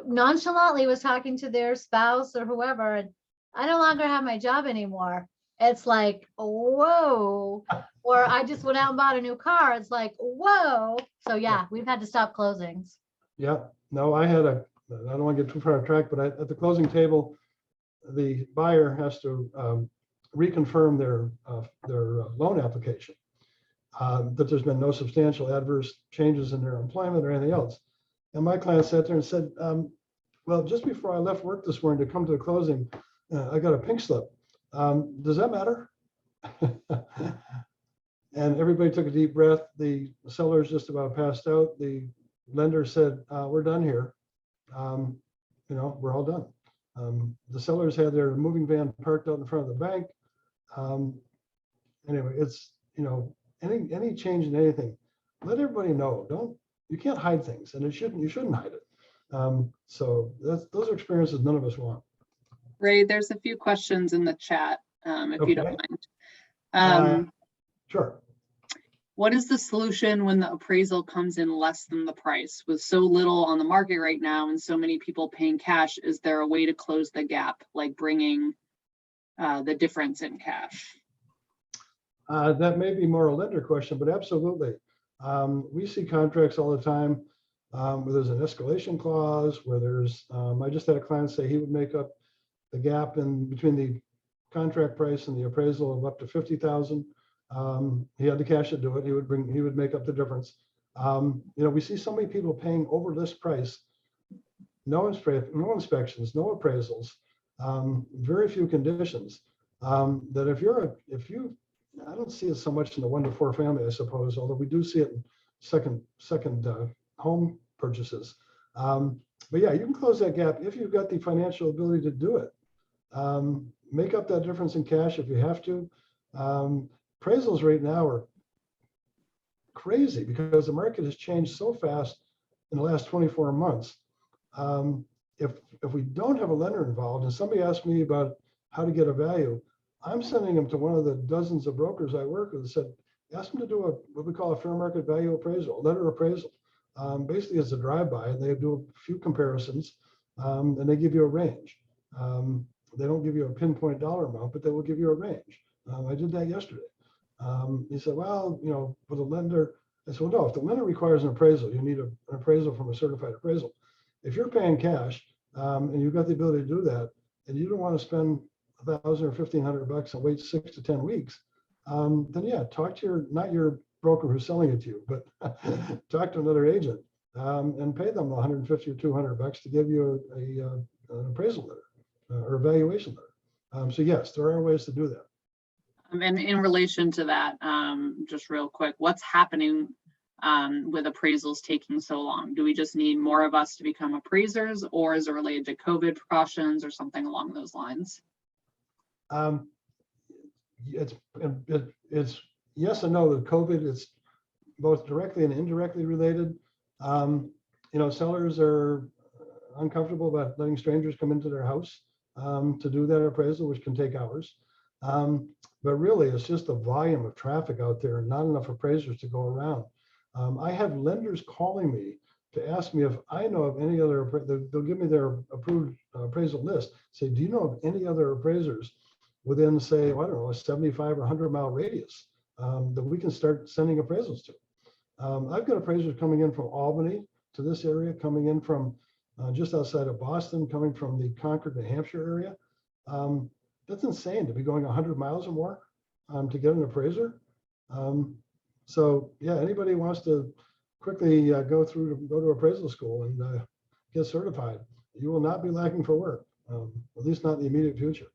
nonchalantly was talking to their spouse or whoever, and I no longer have my job anymore. It's like, whoa. Or I just went out and bought a new car. It's like, whoa. So yeah, we've had to stop closings. Yeah, no, I don't want to get too far off track, but at the closing table, the buyer has to reconfirm their loan application, that there's been no substantial adverse changes in their employment or anything else. And my client sat there and said, well, just before I left work this morning to come to the closing, I got a pink slip. Does that matter? And everybody took a deep breath. The seller's just about passed out. The lender said, we're done here. We're all done. The sellers had their moving van parked out in front of the bank. Anyway, it's, any change in anything, let everybody know. You can't hide things, and you shouldn't hide it. So those are experiences none of us want. Ray, there's a few questions in the chat, if you don't mind. Sure. What is the solution when the appraisal comes in less than the price? With so little on the market right now and so many people paying cash, is there a way to close the gap, like bringing the difference in cash? That may be more a lender question, but absolutely. We see contracts all the time where there's an escalation clause, where there's, I just had a client say he would make up the gap in between the contract price and the appraisal of up to $50,000. He had the cash to do it. He would make up the difference. We see so many people paying over list price, no inspections, no appraisals, very few conditions. That if you, I don't see it so much in the 1 to 4 family, I suppose, although we do see it in second home purchases. But yeah, you can close that gap if you've got the financial ability to do it. Make up that difference in cash if you have to. Appraisals right now are crazy because the market has changed so fast in the last 24 months. If we don't have a lender involved, and somebody asked me about how to get a value, I'm sending them to one of the dozens of brokers I work with and said, ask them to do what we call a fair market value appraisal, letter appraisal. Basically, it's a drive-by, and they do a few comparisons, and they give you a range. They don't give you a pinpoint dollar amount, but they will give you a range. I did that yesterday. He said, well, with a lender, I said, well, no, if the lender requires an appraisal, you need an appraisal from a certified appraisal. If you're paying cash and you've got the ability to do that, and you don't want to spend $1,000 or $1,500 and wait 6 to 10 weeks, then yeah, talk to not your broker who's selling it to you, but talk to another agent and pay them $150 or $200 to give you an appraisal letter or evaluation letter. So yes, there are ways to do that. And in relation to that, just real quick, what's happening with appraisals taking so long? Do we just need more of us to become appraisers, or is it related to COVID precautions or something along those lines? It's yes and no. With COVID, it's both directly and indirectly related. Sellers are uncomfortable about letting strangers come into their house to do that appraisal, which can take hours. But really, it's just the volume of traffic out there and not enough appraisers to go around. I have lenders calling me to ask me if I know of any other, they'll give me their approved appraisal list, say, do you know of any other appraisers within, say, I don't know, a 75 or 100 mile radius that we can start sending appraisals to? I've got appraisers coming in from Albany to this area, coming in from just outside of Boston, coming from the Concord, New Hampshire area. That's insane to be going 100 miles or more to get an appraiser. So yeah, anybody who wants to quickly go to appraisal school and get certified, you will not be lacking for work, at least not in the immediate future.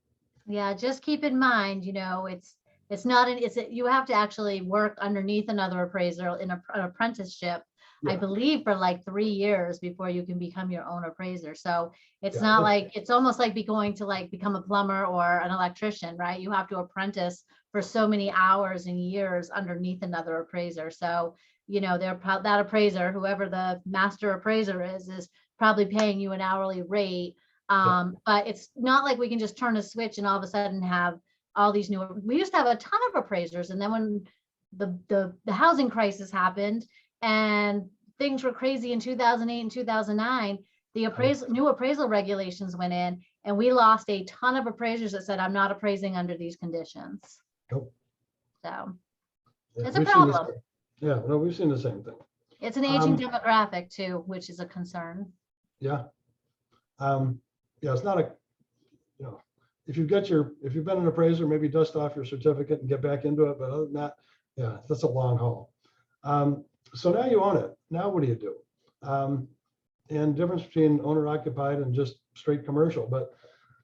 Yeah, just keep in mind, it's not you have to actually work underneath another appraiser in an apprenticeship, I Yeah. believe, for like 3 years before you can become your own appraiser. So it's Yeah, not that's- like, it's almost like going to like become a plumber or an electrician, right? You have to apprentice for so many hours and years underneath another appraiser. So, that appraiser, whoever the master appraiser is probably paying you an hourly rate. But it's not like we can just turn a switch and all of a sudden have all these we used to have a ton of appraisers. And then when the housing crisis happened and things were crazy in 2008 and 2009, the new appraisal regulations went in, and we lost a ton of appraisers that said, I'm not appraising under these conditions. Nope. So Yeah, it's a we've seen the problem. same- Yeah, no, we've seen the same thing. It's an aging demographic too, which is a concern. Yeah. Yeah, it's not if you've been an appraiser, maybe dust off your certificate and get back into it. But other than that, yeah, that's a long haul. So now you own it. Now what do you do? And difference between owner occupied and just straight commercial. But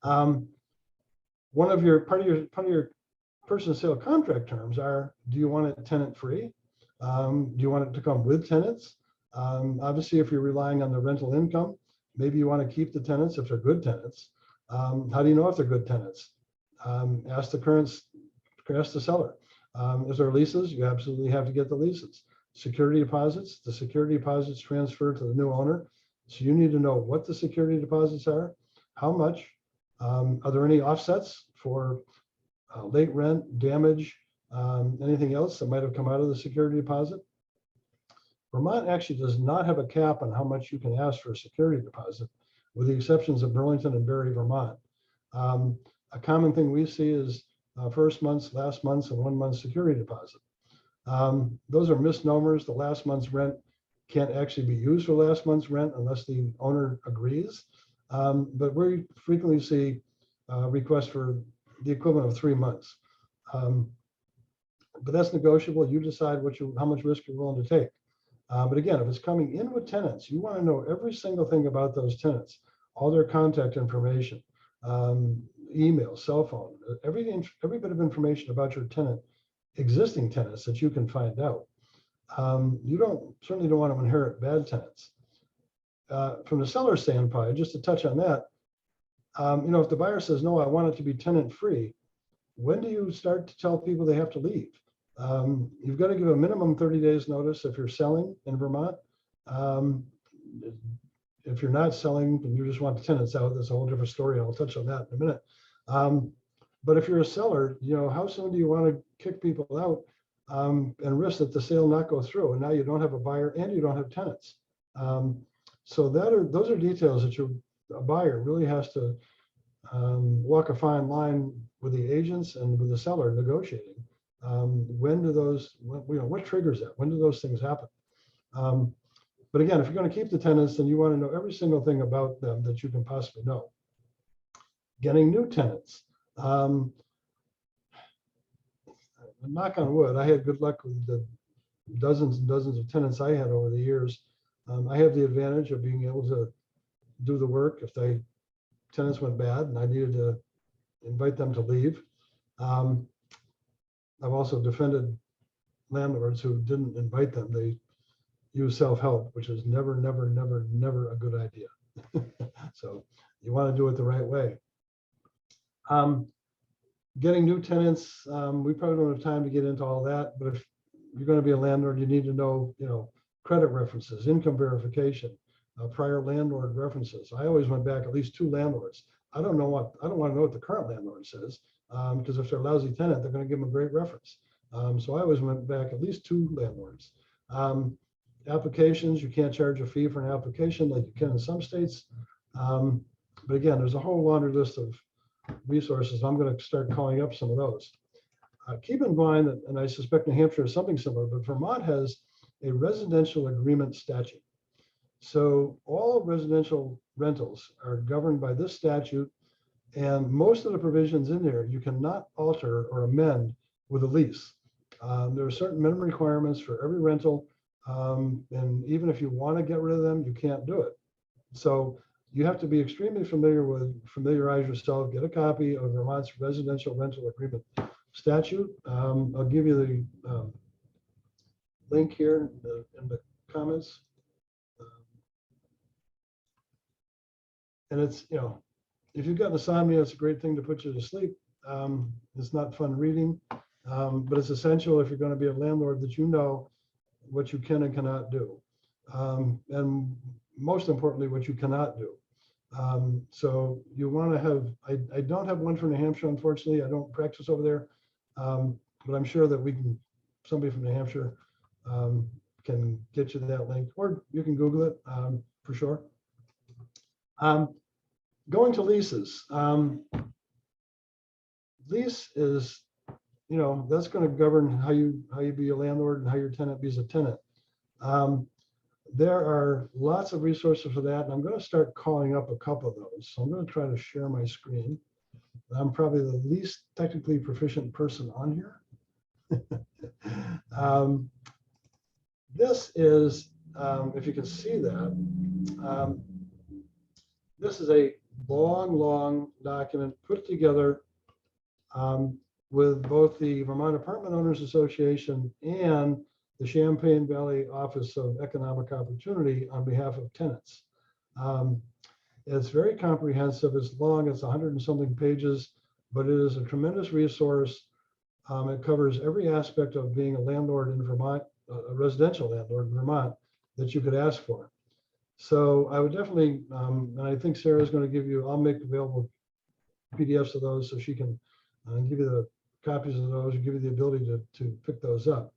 part of your purchase and sale contract terms are: do you want it tenant free? Do you want it to come with tenants? Obviously, if you're relying on the rental income, maybe you want to keep the tenants if they're good tenants. How do you know if they're good tenants? Ask the seller. Is there leases? You absolutely have to get the leases. Security deposits. The security deposits transfer to the new owner. So you need to know what the security deposits are, how much. Are there any offsets for late rent, damage, anything else that might have come out of the security deposit? Vermont actually does not have a cap on how much you can ask for a security deposit, with the exceptions of Burlington and Barre, Vermont. A common thing we see is first month's, last month's, and 1 month security deposit. Those are misnomers. The last month's rent can't actually be used for last month's rent unless the owner agrees. But we frequently see requests for the equivalent of 3 months. But that's negotiable. You decide how much risk you're willing to take. But again, if it's coming in with tenants, you want to know every single thing about those tenants, all their contact information, email, cell phone, every bit of information about your existing tenants that you can find out. You certainly don't want to inherit bad tenants. From the seller standpoint, just to touch on that, if the buyer says, no, I want it to be tenant free, when do you start to tell people they have to leave? You've got to give a minimum 30 days notice if you're selling in Vermont. If you're not selling and you just want the tenants out, that's a whole different story. I'll touch on that in a minute. But if you're a seller, how soon do you want to kick people out and risk that the sale not go through? And now you don't have a buyer and you don't have tenants. So those are details that a buyer really has to walk a fine line with the agents and with the seller negotiating. When do those, what triggers that? When do those things happen? But again, if you're going to keep the tenants, then you want to know every single thing about them that you can possibly know. Getting new tenants. Knock on wood, I had good luck with the dozens and dozens of tenants I had over the years. I have the advantage of being able to do the work if tenants went bad and I needed to invite them to leave. I've also defended landlords who didn't invite them. They use self-help, which is never, never, never, never a good idea. So you want to do it the right way. Getting new tenants, we probably don't have time to get into all that, but if you're going to be a landlord, you need to know, credit references, income verification, prior landlord references. I always went back at least 2 landlords. I don't want to know what the current landlord says, because if they're a lousy tenant, they're going to give them a great reference. So I always went back at least 2 landlords. Applications, you can't charge a fee for an application like you can in some states. But again, there's a whole laundry list of resources. I'm going to start calling up some of those. Keep in mind that, and I suspect New Hampshire is something similar, but Vermont has a residential agreement statute. So all residential rentals are governed by this statute, and most of the provisions in there you cannot alter or amend with a lease. There are certain minimum requirements for every rental, and even if you want to get rid of them, you can't do it. So you have to be extremely familiarize yourself, get a copy of Vermont's residential rental agreement statute. I'll give you the link here in the comments. And it's, if you've got insomnia, it's a great thing to put you to sleep. It's not fun reading, but it's essential if you're going to be a landlord that you know what you can and cannot do. And most importantly, what you cannot do. So you want to have, I don't have one for New Hampshire, unfortunately. I don't practice over there, but I'm sure that somebody from New Hampshire can get you that link, or you can Google it for sure. Going to leases. Lease is, that's going to govern how you be a landlord and how your tenant be a tenant. There are lots of resources for that, and I'm going to start calling up a couple of those. So I'm going to try to share my screen. I'm probably the least technically proficient person on here. This is, if you can see that, this is a long document put together with both the Vermont Apartment Owners Association and the Champaign Valley Office of Economic Opportunity on behalf of tenants. It's very comprehensive. It's long, it's 100 and something pages, but it is a tremendous resource. It covers every aspect of being a landlord in Vermont, a residential landlord in Vermont, that you could ask for. So I would definitely, and I think Sarah's going to give you, I'll make available PDFs of those so she can give you the copies of those and give you the ability to pick those up.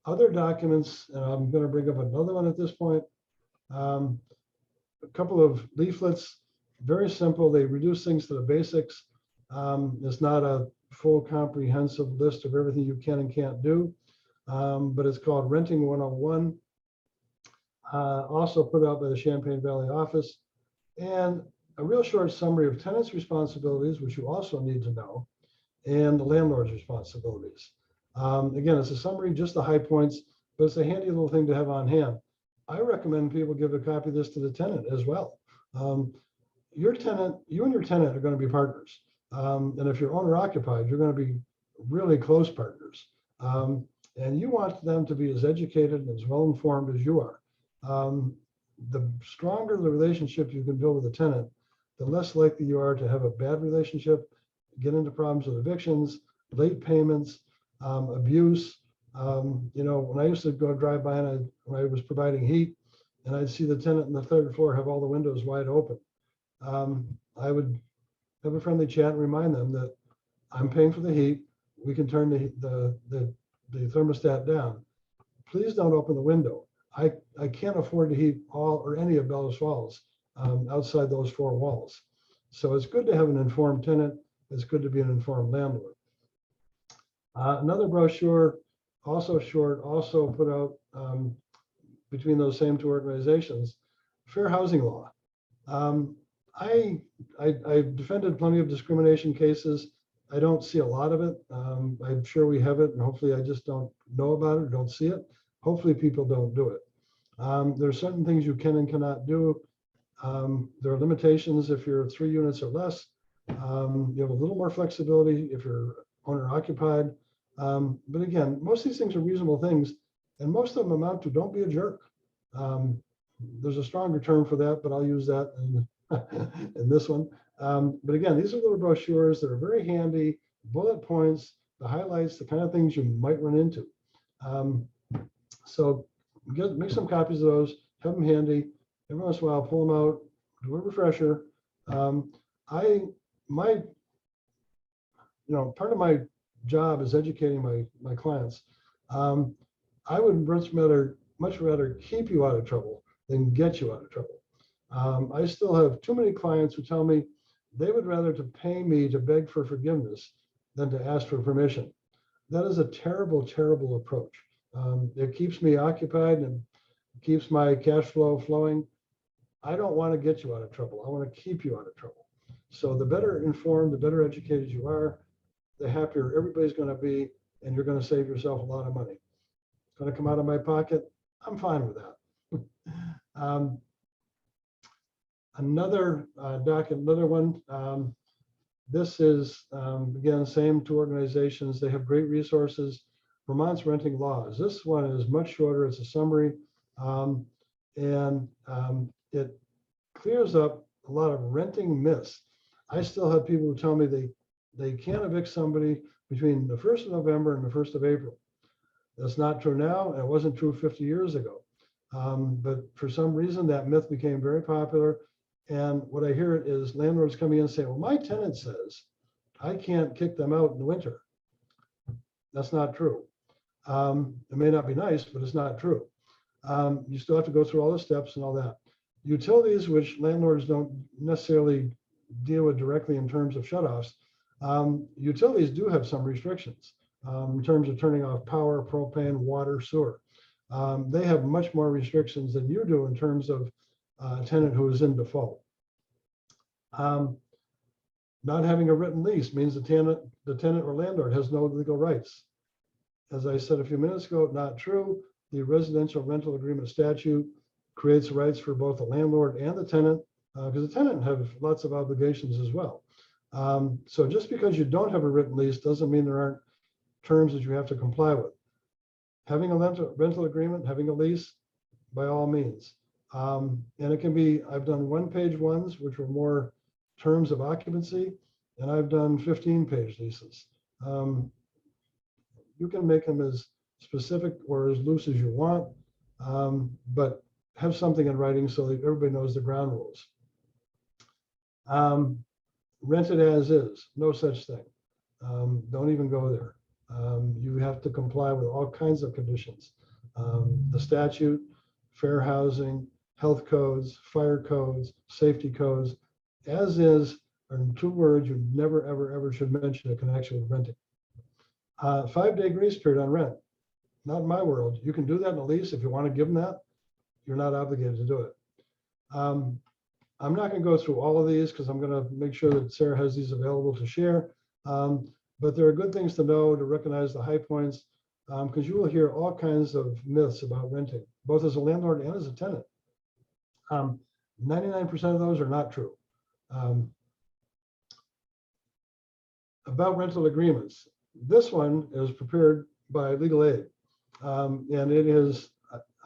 Other documents, and I'm going to bring up another one at this point. A couple of leaflets, very simple. They reduce things to the basics. It's not a full comprehensive list of everything you can and can't do, but it's called Renting 101. Also put out by the Champaign Valley office, and a real short summary of tenants' responsibilities, which you also need to know, and the landlord's responsibilities. Again, it's a summary, just the high points, but it's a handy little thing to have on hand. I recommend people give a copy of this to the tenant as well. Your tenant, you and your tenant are going to be partners. And if you're owner occupied, you're going to be really close partners. And you want them to be as educated and as well informed as you are. The stronger the relationship you can build with a tenant, the less likely you are to have a bad relationship, get into problems with evictions, late payments, abuse. When I used to go drive by and when I was providing heat, and I'd see the tenant on the 3rd floor have all the windows wide open, I would have a friendly chat and remind them that I'm paying for the heat. We can turn the thermostat down. Please don't open the window. I can't afford to heat all or any of Bellows Falls outside those 4 walls. So it's good to have an informed tenant. It's good to be an informed landlord. Another brochure, also short, also put out between those same two organizations, fair housing law. I defended plenty of discrimination cases. I don't see a lot of it. I'm sure we have it, and hopefully I just don't know about it or don't see it. Hopefully people don't do it. There are certain things you can and cannot do. There are limitations if you're 3 units or less. You have a little more flexibility if you're owner occupied. But again, most of these things are reasonable things, and most of them amount to don't be a jerk. There's a stronger term for that, but I'll use that in this one. But again, these are little brochures that are very handy, bullet points, the highlights, the kind of things you might run into. So make some copies of those, have them handy. Every once in a while, pull them out, do a refresher. Part of my job is educating my clients. I would much rather keep you out of trouble than get you out of trouble. I still have too many clients who tell me they would rather to pay me to beg for forgiveness than to ask for permission. That is a terrible, terrible approach. It keeps me occupied and keeps my cash flow flowing. I don't want to get you out of trouble. I want to keep you out of trouble. So the better informed, the better educated you are, the happier everybody's going to be, and you're going to save yourself a lot of money. It's going to come out of my pocket. I'm fine with that. Another document, another one. This is, again, same two organizations. They have great resources. Vermont's renting laws. This one is much shorter. It's a summary. It clears up a lot of renting myths. I still have people who tell me they can't evict somebody between the 1st of November and the 1st of April. That's not true now, and it wasn't true 50 years ago. But for some reason, that myth became very popular. And what I hear is landlords coming in and saying, well, my tenant says I can't kick them out in the winter. That's not true. It may not be nice, but it's not true. You still have to go through all the steps and all that. Utilities, which landlords don't necessarily deal with directly in terms of shutoffs, utilities do have some restrictions in terms of turning off power, propane, water, sewer. They have much more restrictions than you do in terms of a tenant who is in default. Not having a written lease means the tenant or landlord has no legal rights. As I said a few minutes ago, not true. The residential rental agreement statute creates rights for both the landlord and the tenant, because the tenant have lots of obligations as well. So just because you don't have a written lease doesn't mean there aren't terms that you have to comply with. Having a rental agreement, having a lease, by all means. And it can be, I've done 1-page ones, which were more terms of occupancy, and I've done 15-page leases. You can make them as specific or as loose as you want, but have something in writing so that everybody knows the ground rules. Rented as is, no such thing. Don't even go there. You have to comply with all kinds of conditions. The statute, fair housing, health codes, fire codes, safety codes. As is are 2 words you never, ever, ever should mention in connection with renting. 5-day grace period on rent. Not in my world. You can do that in a lease if you want to give them that. You're not obligated to do it. I'm not going to go through all of these because I'm going to make sure that Sarah has these available to share. But there are good things to know to recognize the high points, because you will hear all kinds of myths about renting, both as a landlord and as a tenant. 99% of those are not true. About rental agreements. This one is prepared by legal aid. And it is,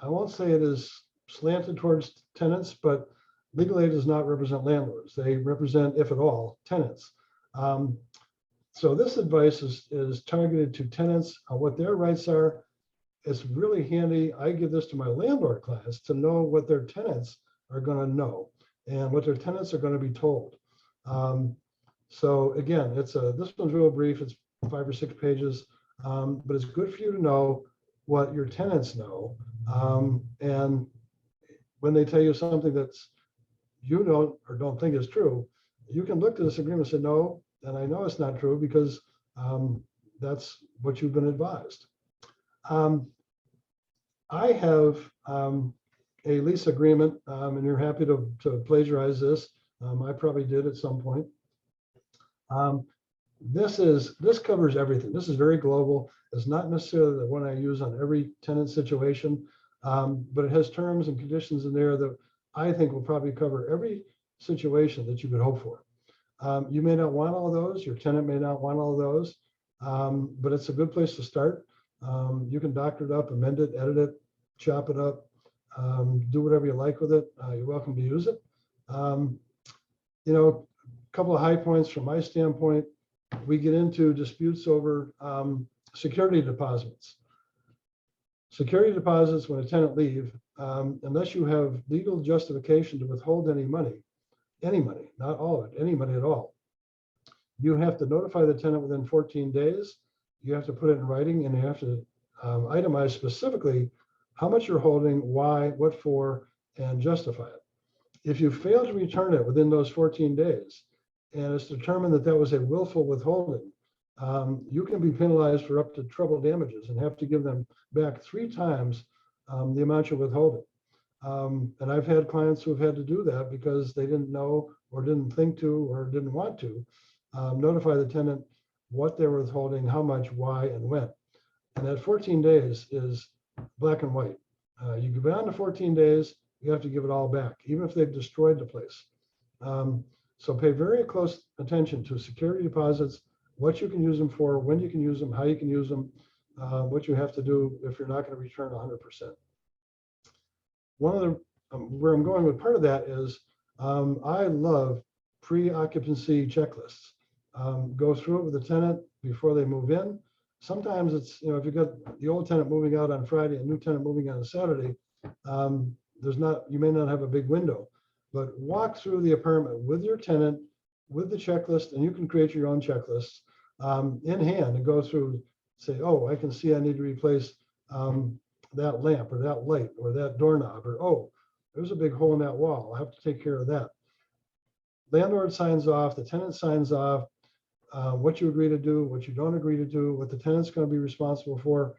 I won't say it is slanted towards tenants, but legal aid does not represent landlords. They represent, if at all, tenants. So this advice is targeted to tenants on what their rights are. It's really handy. I give this to my landlord class to know what their tenants are going to know and what their tenants are going to be told. So again, this one's real brief. It's 5 or 6 pages, but it's good for you to know what your tenants know. And when they tell you something that's you don't think is true, you can look to this agreement and say, no, and I know it's not true because that's what you've been advised. I have a lease agreement, and you're happy to plagiarize this. I probably did at some point. This covers everything. This is very global. It's not necessarily the one I use on every tenant situation, but it has terms and conditions in there that I think will probably cover every situation that you could hope for. You may not want all those. Your tenant may not want all those, but it's a good place to start. You can doctor it up, amend it, edit it, chop it up, do whatever you like with it. You're welcome to use it. You know, a couple of high points from my standpoint. We get into disputes over security deposits. Security deposits when a tenant leaves, unless you have legal justification to withhold any money, not all of it, any money at all, you have to notify the tenant within 14 days. You have to put it in writing, and you have to itemize specifically how much you're holding, why, what for, and justify it. If you fail to return it within those 14 days, and it's determined that that was a willful withholding, you can be penalized for up to treble damages and have to give them back 3 times the amount you're withholding. And I've had clients who have had to do that because they didn't know or didn't think to or didn't want to notify the tenant what they were withholding, how much, why, and when. And that 14 days is black and white. You go beyond the 14 days, you have to give it all back, even if they've destroyed the place. So pay very close attention to security deposits, what you can use them for, when you can use them, how you can use them, what you have to do if you're not going to return 100%. One of the, where I'm going with part of that is I love pre-occupancy checklists. Go through it with the tenant before they move in. Sometimes it's, you know, if you've got the old tenant moving out on Friday, a new tenant moving on a Saturday, you may not have a big window, but walk through the apartment with your tenant, with the checklist, and you can create your own checklists in hand and go through, say, oh, I can see I need to replace that lamp or that light or that doorknob, or, oh, there's a big hole in that wall. I'll have to take care of that. Landlord signs off, the tenant signs off, what you agree to do, what you don't agree to do, what the tenant's going to be responsible for,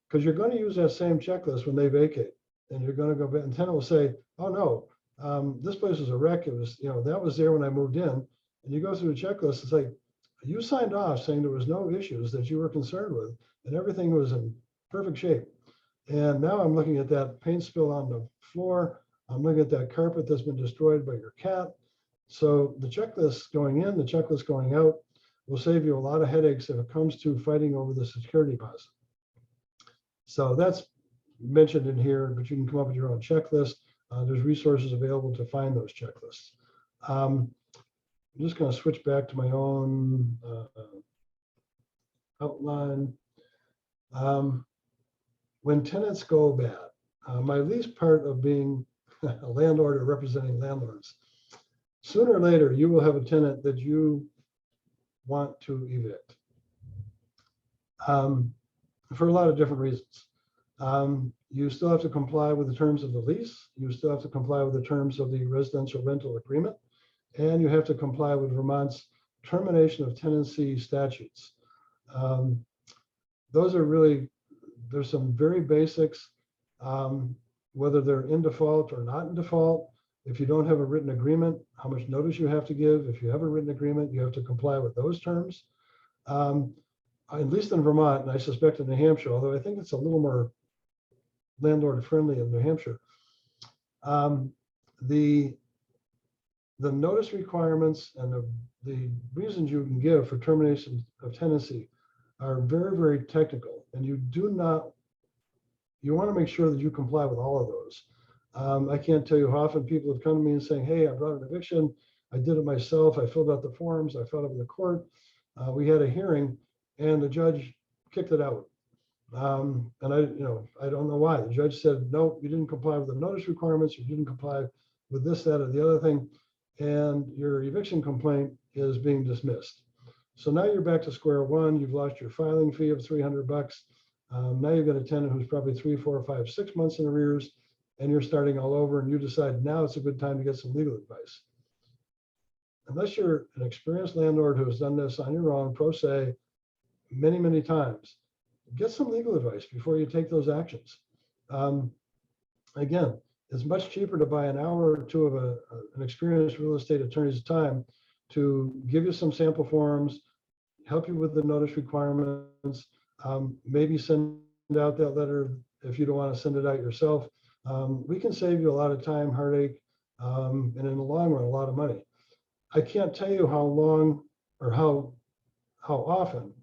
because you're going to use that same checklist when they vacate, and you're going to go back, and tenant will say, oh no, this place was a wreck. It was, you know, that was there when I moved in. And you go through the checklist, it's like, you signed off saying there was no issues that you were concerned with, and everything was in perfect shape. And now I'm looking at that paint spill on the floor. I'm looking at that carpet that's been destroyed by your cat. So the checklist going in, the checklist going out will save you a lot of headaches if it comes to fighting over the security deposit. So that's mentioned in here, but you can come up with your own checklist. There's resources available to find those checklists. I'm just going to switch back to my own outline. When tenants go bad, my least part of being a landlord or representing landlords, sooner or later, you will have a tenant that you want to evict for a lot of different reasons. You still have to comply with the terms of the lease. You still have to comply with the terms of the residential rental agreement. And you have to comply with Vermont's termination of tenancy statutes. Those are really, there's some very basics, whether they're in default or not in default. If you don't have a written agreement, how much notice you have to give. If you have a written agreement, you have to comply with those terms. At least in Vermont, and I suspect in New Hampshire, although I think it's a little more landlord friendly in New Hampshire. The notice requirements and the reasons you can give for termination of tenancy are very, very technical, and you want to make sure that you comply with all of those. I can't tell you how often people have come to me and saying, hey, I brought an eviction. I did it myself. I filled out the forms. I filed it with the court. We had a hearing and the judge kicked it out. And I don't know why. The judge said, no, you didn't comply with the notice requirements. You didn't comply with this, that, or the other thing. And your eviction complaint is being dismissed. So now you're back to square one. You've lost your filing fee of $300. Now you've got a tenant who's probably 3, 4, 5, 6 months in arrears, and you're starting all over, and you decide now it's a good time to get some legal advice. Unless you're an experienced landlord who has done this on your own, pro se, many, many times. Get some legal advice before you take those actions. Again, it's much cheaper to buy an hour or two of an experienced real estate attorney's time to give you some sample forms, help you with the notice requirements, maybe send out that letter if you don't want to send it out yourself. We can save you a lot of time, heartache, and in the long run, a lot of money. I can't tell you how long or how often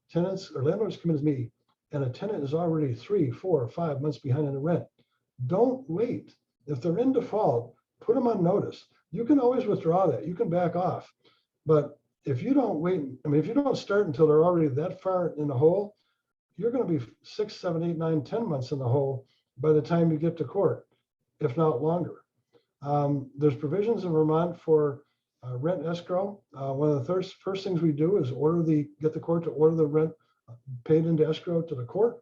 tenants or landlords come in to me and a tenant is already 3, 4, 5 months behind on the rent. Don't wait. If they're in default, put them on notice. You can always withdraw that. You can back off. But if you don't wait, I mean, if you don't start until they're already that far in the hole, you're going to be 6, 7, 8, 9, 10 months in the hole by the time you get to court, if not longer. There's provisions in Vermont for rent escrow. One of the first things we do is get the court to order the rent paid into escrow to the court.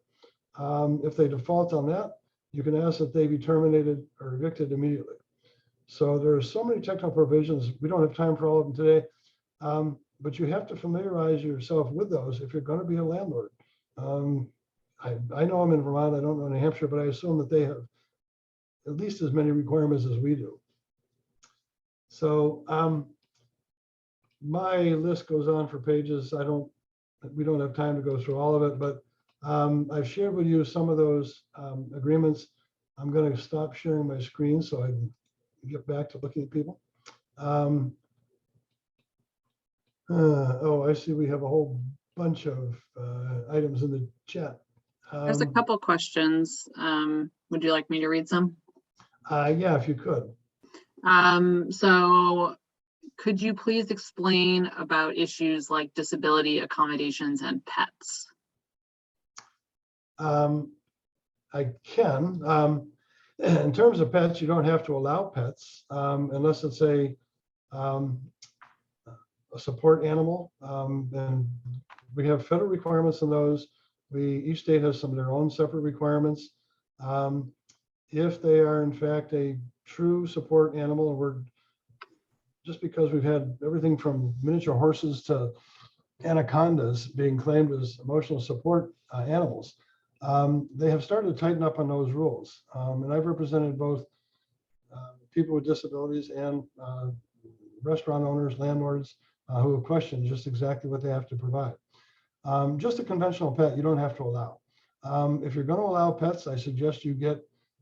If they default on that, you can ask that they be terminated or evicted immediately. So there's so many technical provisions. We don't have time for all of them today, but you have to familiarize yourself with those if you're going to be a landlord. I know I'm in Vermont. I don't know New Hampshire, but I assume that they have at least as many requirements as we do. So my list goes on for pages. We don't have time to go through all of it, but I've shared with you some of those agreements. I'm going to stop sharing my screen so I can get back to looking at people. Oh, I see we have a whole bunch of items in the chat. There's a couple questions. Would you like me to read some? Yeah, if you could. So could you please explain about issues like disability accommodations and pets? I can. In terms of pets, you don't have to allow pets unless it's a support animal. And we have federal requirements on those. Each state has some of their own separate requirements. If they are in fact a true support animal, and just because we've had everything from miniature horses to anacondas being claimed as emotional support animals, they have started to tighten up on those rules. And I've represented both people with disabilities and restaurant owners, landlords who have questioned just exactly what they have to provide. Just a conventional pet, you don't have to allow. If you're going to allow pets, I suggest you get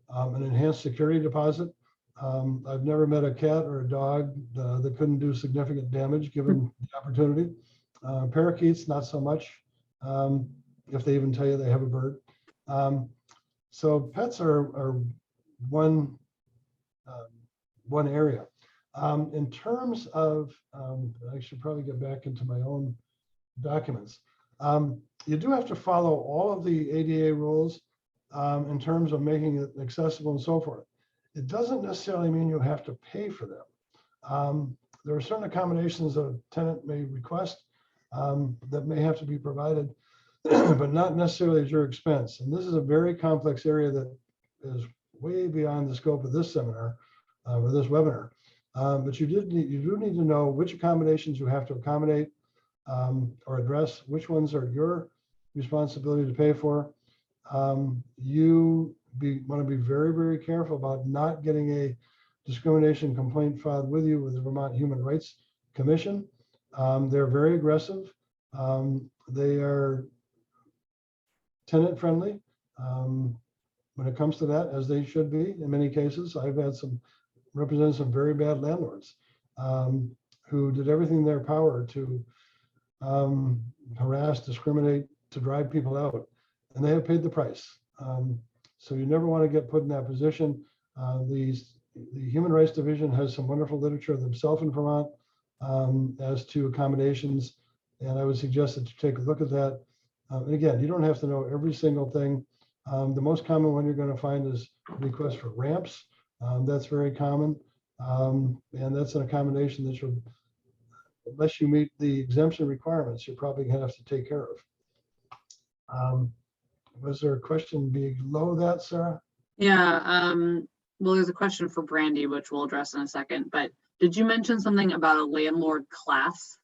an enhanced security deposit. I've never met a cat or a dog that couldn't do significant damage given the opportunity. Parakeets, not so much, if they even tell you they have a bird. So pets are one area. In terms of, I should probably get back into my own documents. You do have to follow all of the ADA rules in terms of making it accessible and so forth. It doesn't necessarily mean you have to pay for them. There are certain accommodations that a tenant may request that may have to be provided, but not necessarily at your expense. And this is a very complex area that is way beyond the scope of this seminar or this webinar. But you do need to know which accommodations you have to accommodate or address, which ones are your responsibility to pay for. You want to be very, very careful about not getting a discrimination complaint filed with you with the Vermont Human Rights Commission. They're very aggressive. They are tenant friendly when it comes to that, as they should be in many cases. I've had represented some very bad landlords who did everything in their power to harass, discriminate, to drive people out, and they have paid the price. So you never want to get put in that position. The Human Rights Division has some wonderful literature themselves in Vermont as to accommodations, and I would suggest that you take a look at that. And again, you don't have to know every single thing. The most common one you're going to find is requests for ramps. That's very common, and that's an accommodation that you'll, unless you meet the exemption requirements, you're probably going to have to take care of. Was there a question below that, Sarah? Yeah, well, there's a question for Brandy, which we'll address in a second, but did you mention something about a landlord class?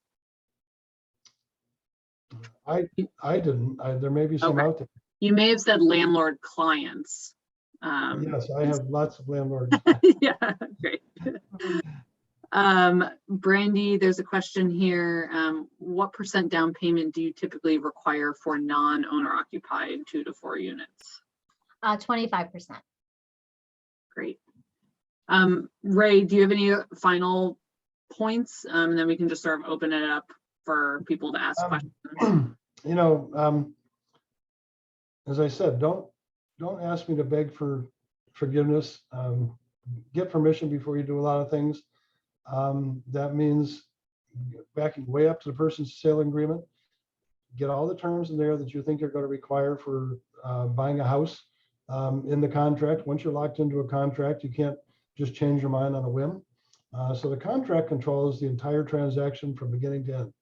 I didn't. There may be some Okay. out there. You may have said landlord clients. Yes, I have lots of landlords. Yeah, great. Brandy, there's a question here. What % down payment do you typically require for non-owner occupied 2 to 4 units? 25%. Great. Ray, do you have any final points? And then we can just sort of open it up for people to ask questions. You know, as I said, don't ask me to beg for forgiveness. Get permission before you do a lot of things. That means backing way up to the person's sale agreement. Get all the terms in there that you think you're going to require for buying a house in the contract. Once you're locked into a contract, you can't just change your mind on a whim. So the contract controls the entire transaction from beginning to end.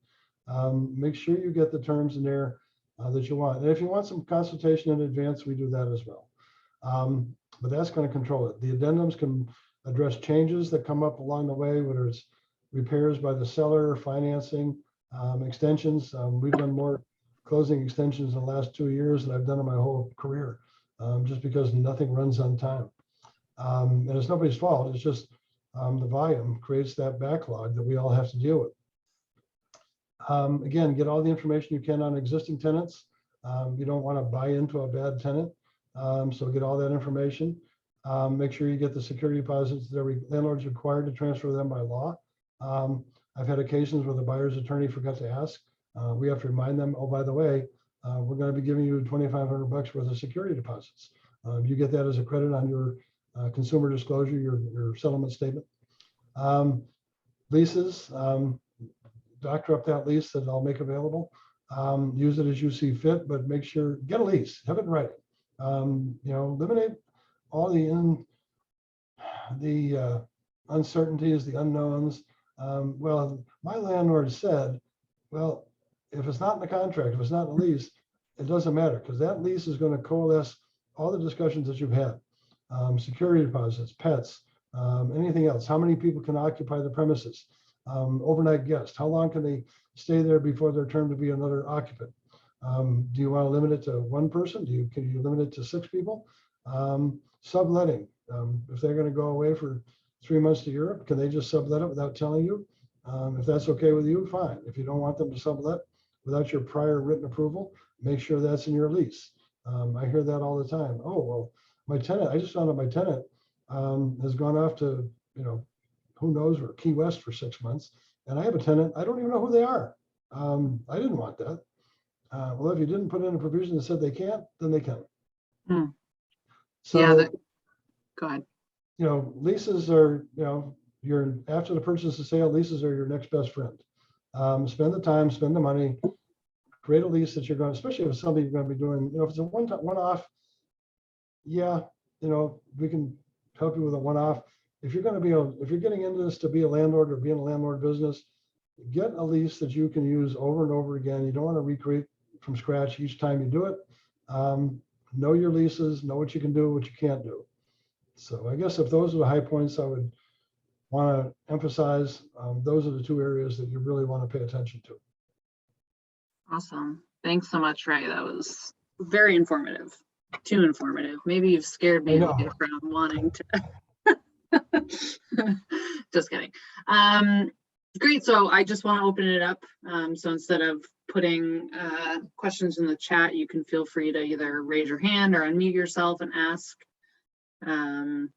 Make sure you get the terms in there that you want. And if you want some consultation in advance, we do that as well. But that's going to control it. The addendums can address changes that come up along the way, whether it's repairs by the seller, financing, extensions. We've done more closing extensions in the last 2 years than I've done in my whole career, just because nothing runs on time. And it's nobody's fault. It's just the volume creates that backlog that we all have to deal with. Again, get all the information you can on existing tenants. You don't want to buy into a bad tenant. So get all that information. Make sure you get the security deposits that every landlord is required to transfer them by law. I've had occasions where the buyer's attorney forgot to ask. We have to remind them, oh, by the way, we're going to be giving you $2,500 worth of security deposits. You get that as a credit on your consumer disclosure, your settlement statement. Leases, doctor up that lease that I'll make available. Use it as you see fit, but make sure, get a lease, have it in writing. You know, eliminate all the uncertainties, the unknowns. Well, my landlord said, well, if it's not in the contract, if it's not in the lease, it doesn't matter, because that lease is going to coalesce all the discussions that you've had. Security deposits, pets, anything else. How many people can occupy the premises? Overnight guests, how long can they stay there before they're termed to be another occupant? Do you want to limit it to one person? Can you limit it to 6 people? Subletting. If they're going to go away for 3 months to Europe, can they just sublet it without telling you? If that's okay with you, fine. If you don't want them to sublet without your prior written approval, make sure that's in your lease. I hear that all the time. Oh, well, my tenant, I just found out my tenant has gone off to, you know, who knows where, Key West for 6 months. And I have a tenant, I don't even know who they are. I didn't want that. Well, if you didn't put in a provision that said they can't, then they can. So, Yeah, go ahead. You know, leases are, you know, after the purchase and sale, leases are your next best friend. Spend the time, spend the money, create a lease that you're going to, especially if it's something you're going to be doing, you know, if it's a one-off, yeah, you know, we can help you with a one-off. If you're going to be, if you're getting into this to be a landlord or be in a landlord business, get a lease that you can use over and over again. You don't want to recreate from scratch each time you do it. Know your leases, know what you can do, what you can't do. So I guess if those are the high points I would want to emphasize, those are the 2 areas that you really want to pay attention to. Awesome. Thanks so much, Ray. That was very informative. Too informative. Maybe you've scared me away from wanting to. Just kidding. Great. So I just want to open it up. So instead of putting questions in the chat, you can feel free to either raise your hand or unmute yourself and ask. I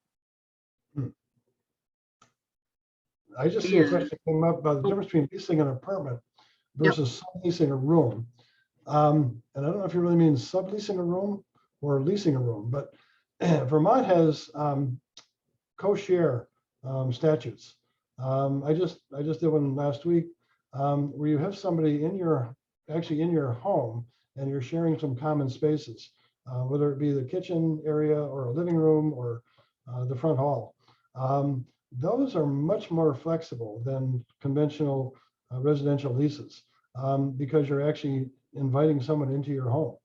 just see a question came up about the difference between leasing an apartment versus subleasing a room. And I don't know if you really mean subleasing a room or leasing a room, but Vermont has co-share statutes. I just did one last week where you have somebody in your home and you're sharing some common spaces, whether it be the kitchen area or a living room or the front hall. Those are much more flexible than conventional residential leases because you're actually inviting someone into your home.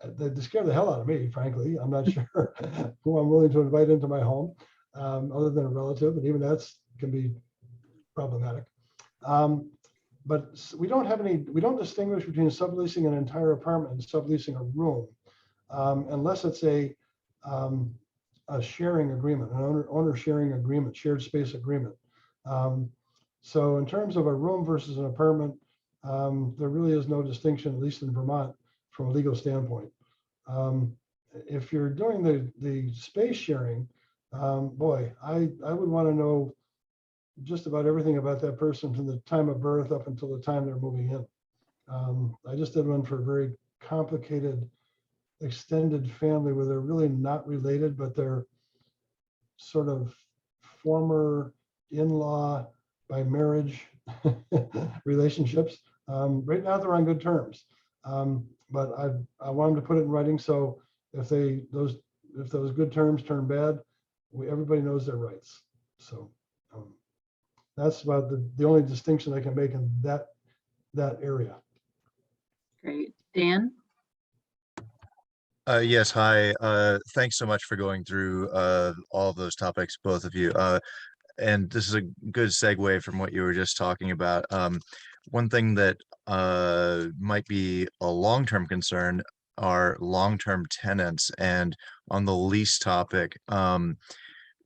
They scare the hell out of me, frankly. I'm not sure who I'm willing to invite into my home other than a relative, and even that's can be problematic. we don't distinguish between subleasing an entire apartment and subleasing a room, unless it's a sharing agreement, an owner sharing agreement, shared space agreement. So in terms of a room versus an apartment, there really is no distinction, at least in Vermont, from a legal standpoint. If you're doing the space sharing, boy, I would want to know just about everything about that person from the time of birth up until the time they're moving in. I just did one for a very complicated extended family where they're really not related, but they're sort of former in-law by marriage relationships. Right now they're on good terms, but I want them to put it in writing, so if those good terms turn bad, everybody knows their rights. So that's about the only distinction I can make in that area. Great. Dan? Yes, hi. Thanks so much for going through all of those topics, both of you. And this is a good segue from what you were just talking about. One thing that might be a long-term concern are long-term tenants. And on the lease topic,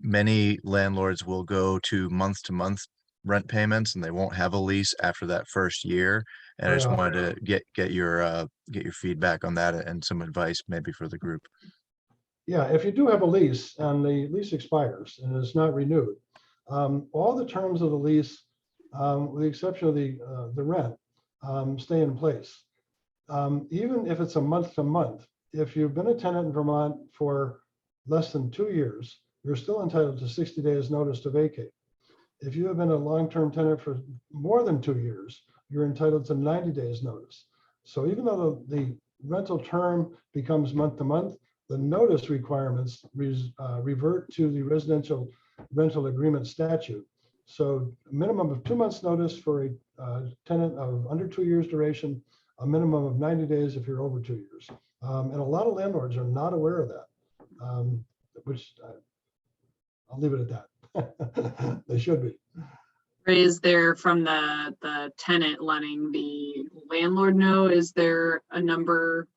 many landlords will go to month rent payments, and they won't have a lease after that first year. And I just wanted to get your feedback on that and some advice maybe for the group. Yeah, if you do have a lease and the lease expires and it's not renewed, all the terms of the lease, with the exception of the rent, stay in place. Even if it's a month to month, if you've been a tenant in Vermont for less than 2 years, you're still entitled to 60 days notice to vacate. If you have been a long-term tenant for more than 2 years, you're entitled to 90 days notice. So even though the rental term becomes month to month, the notice requirements revert to the residential rental agreement statute. So a minimum of 2 months notice for a tenant of under 2 years duration, a minimum of 90 days if you're over 2 years. And a lot of landlords are not aware of that, which I'll leave it at that. They should be. Is there, from the tenant letting the landlord know, is there a number?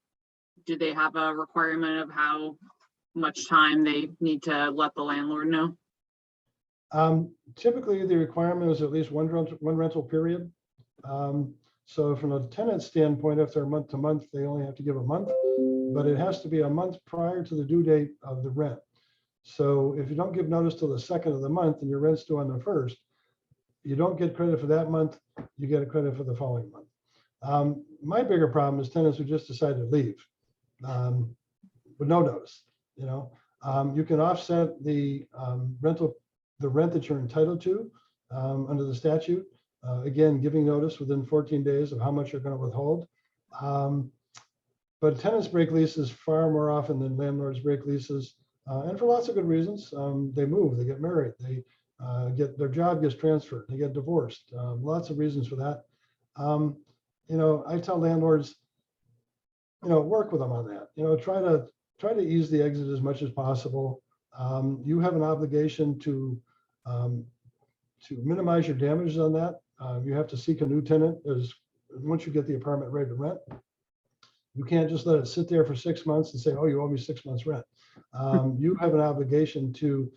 Do they have a requirement of how much time they need to let the landlord know? Typically, the requirement is at least one rental period. So from a tenant standpoint, if they're month to month, they only have to give a month, but it has to be a month prior to the due date of the rent. So if you don't give notice till the second of the month and your rent's due on the first, you don't get credit for that month, you get a credit for the following month. My bigger problem is tenants who just decide to leave with no notice. You can offset the rent that you're entitled to under the statute. Again, giving notice within 14 days of how much you're going to withhold. But tenants break leases far more often than landlords break leases, and for lots of good reasons. They move, they get married, they their job gets transferred, they get divorced. Lots of reasons for that. I tell landlords, work with them on that. Try to ease the exit as much as possible. You have an obligation to minimize your damages on that. You have to seek a new tenant once you get the apartment ready to rent. You can't just let it sit there for 6 months and say, oh, you owe me 6 months rent. You have an obligation to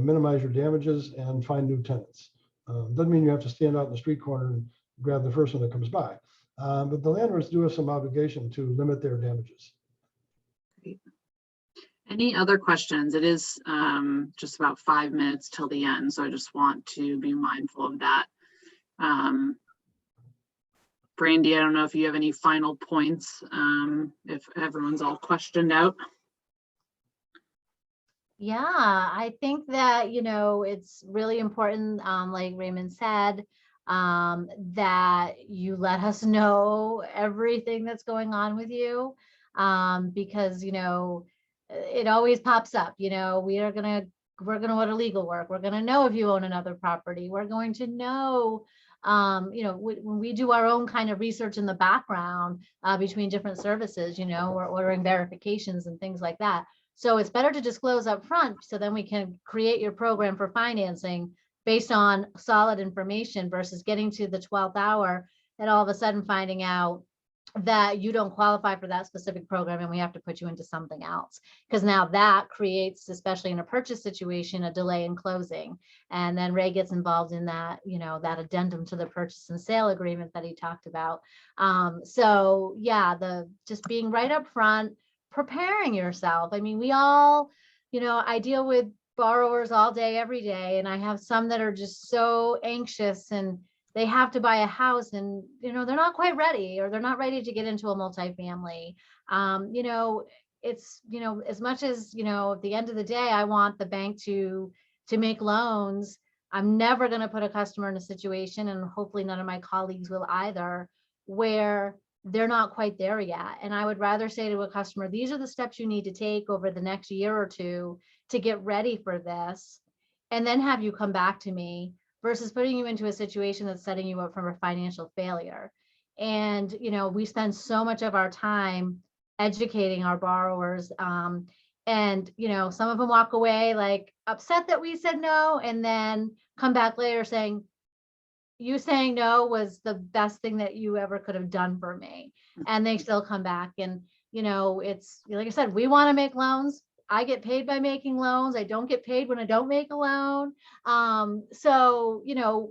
minimize your damages and find new tenants. Doesn't mean you have to stand out in the street corner and grab the first one that comes by. But the landlords do have some obligation to limit their damages. Any other questions? It is just about 5 minutes till the end, so I just want to be mindful of that. Brandy, I don't know if you have any final points, if everyone's all questioned out. Yeah, I think that, it's really important, like Raymond said, that you let us know everything that's going on with you, because, it always pops up. We're gonna order legal work. We're gonna know if you own another property. We're going to know, when we do our own kind of research in the background between different services, we're ordering verifications and things like that. So it's better to disclose up front, so then we can create your program for financing based on solid information versus getting to the 12th hour and all of a sudden finding out that you don't qualify for that specific program and we have to put you into something else. Because now that creates, especially in a purchase situation, a delay in closing. And then Ray gets involved in that, that addendum to the purchase and sale agreement that he talked about. So yeah, just being right up front, preparing yourself. I mean, we all, I deal with borrowers all day, every day, and I have some that are just so anxious and they have to buy a house and, they're not quite ready, or they're not ready to get into a multifamily. It's, as much as, at the end of the day, I want the bank to make loans. I'm never going to put a customer in a situation, and hopefully none of my colleagues will either, where they're not quite there yet. And I would rather say to a customer, these are the steps you need to take over the next year or two to get ready for this, and then have you come back to me, versus putting you into a situation that's setting you up for a financial failure. And, we spend so much of our time educating our borrowers. And, some of them walk away like upset that we said no, and then come back later saying, you saying no was the best thing that you ever could have done for me. And they still come back. And, it's like I said, we want to make loans. I get paid by making loans. I don't get paid when I don't make a loan. So,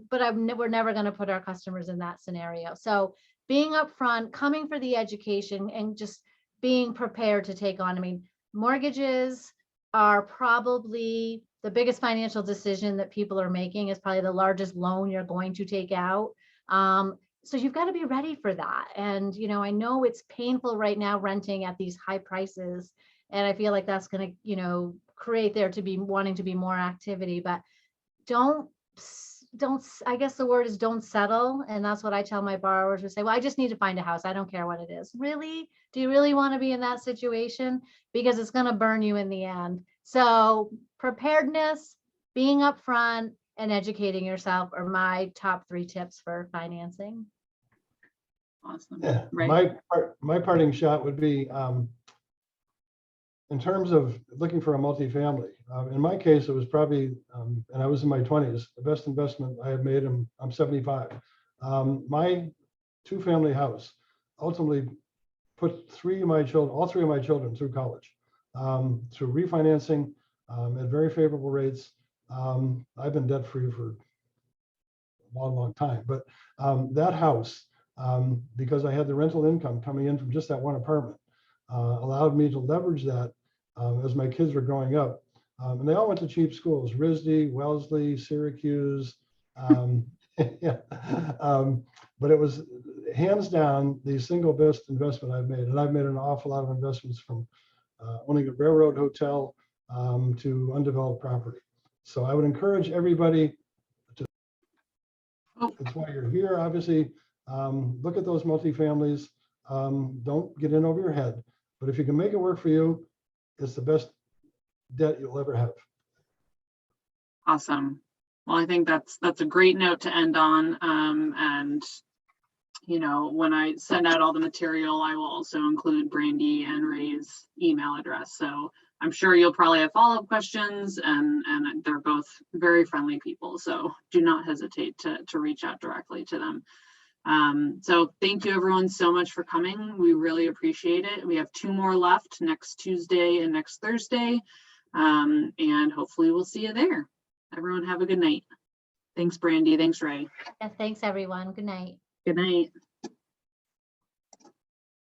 but we're never going to put our customers in that scenario. So being upfront, coming for the education, and just being prepared to take on, mortgages are probably the biggest financial decision that people are making, is probably the largest loan you're going to take out. So you've got to be ready for that. And, I know it's painful right now renting at these high prices. And I feel like that's going to, create there to be wanting to be more activity, but don't, I guess the word is don't settle. And that's what I tell my borrowers, who say, well, I just need to find a house. I don't care what it is. Really? Do you really want to be in that situation? Because it's going to burn you in the end. So preparedness, being upfront, and educating yourself are my top 3 tips for financing. Awesome. Yeah, Right. my parting shot would be, in terms of looking for a multifamily, in my case, it was probably, and I was in my 20s, the best investment I had made. I'm 75. My 2-family house ultimately put all 3 of my children through college, through refinancing at very favorable rates. I've been debt free for a long time, but that house, because I had the rental income coming in from just that one apartment, allowed me to leverage that as my kids were growing up. And they all went to cheap schools: RISD, Wellesley, Syracuse. Yeah. But it was hands down the single best investment I've made. And I've made an awful lot of investments, from owning a railroad hotel to undeveloped property. So I would encourage everybody to, that's why you're here, obviously, look at those multifamilies. Don't get in over your head, but if you can make it work for you, it's the best debt you'll ever have. Awesome. Well, I think that's a great note to end on. And when I send out all the material, I will also include Brandy and Ray's email address. So I'm sure you'll probably have follow-up questions, and they're both very friendly people. So do not hesitate to reach out directly to them. So thank you everyone so much for coming. We really appreciate it. We have 2 more left, next Tuesday and next Thursday. And hopefully we'll see you there. Everyone have a good night. Thanks, Brandy. Thanks, Ray. Yeah, thanks everyone. Good night. Good night.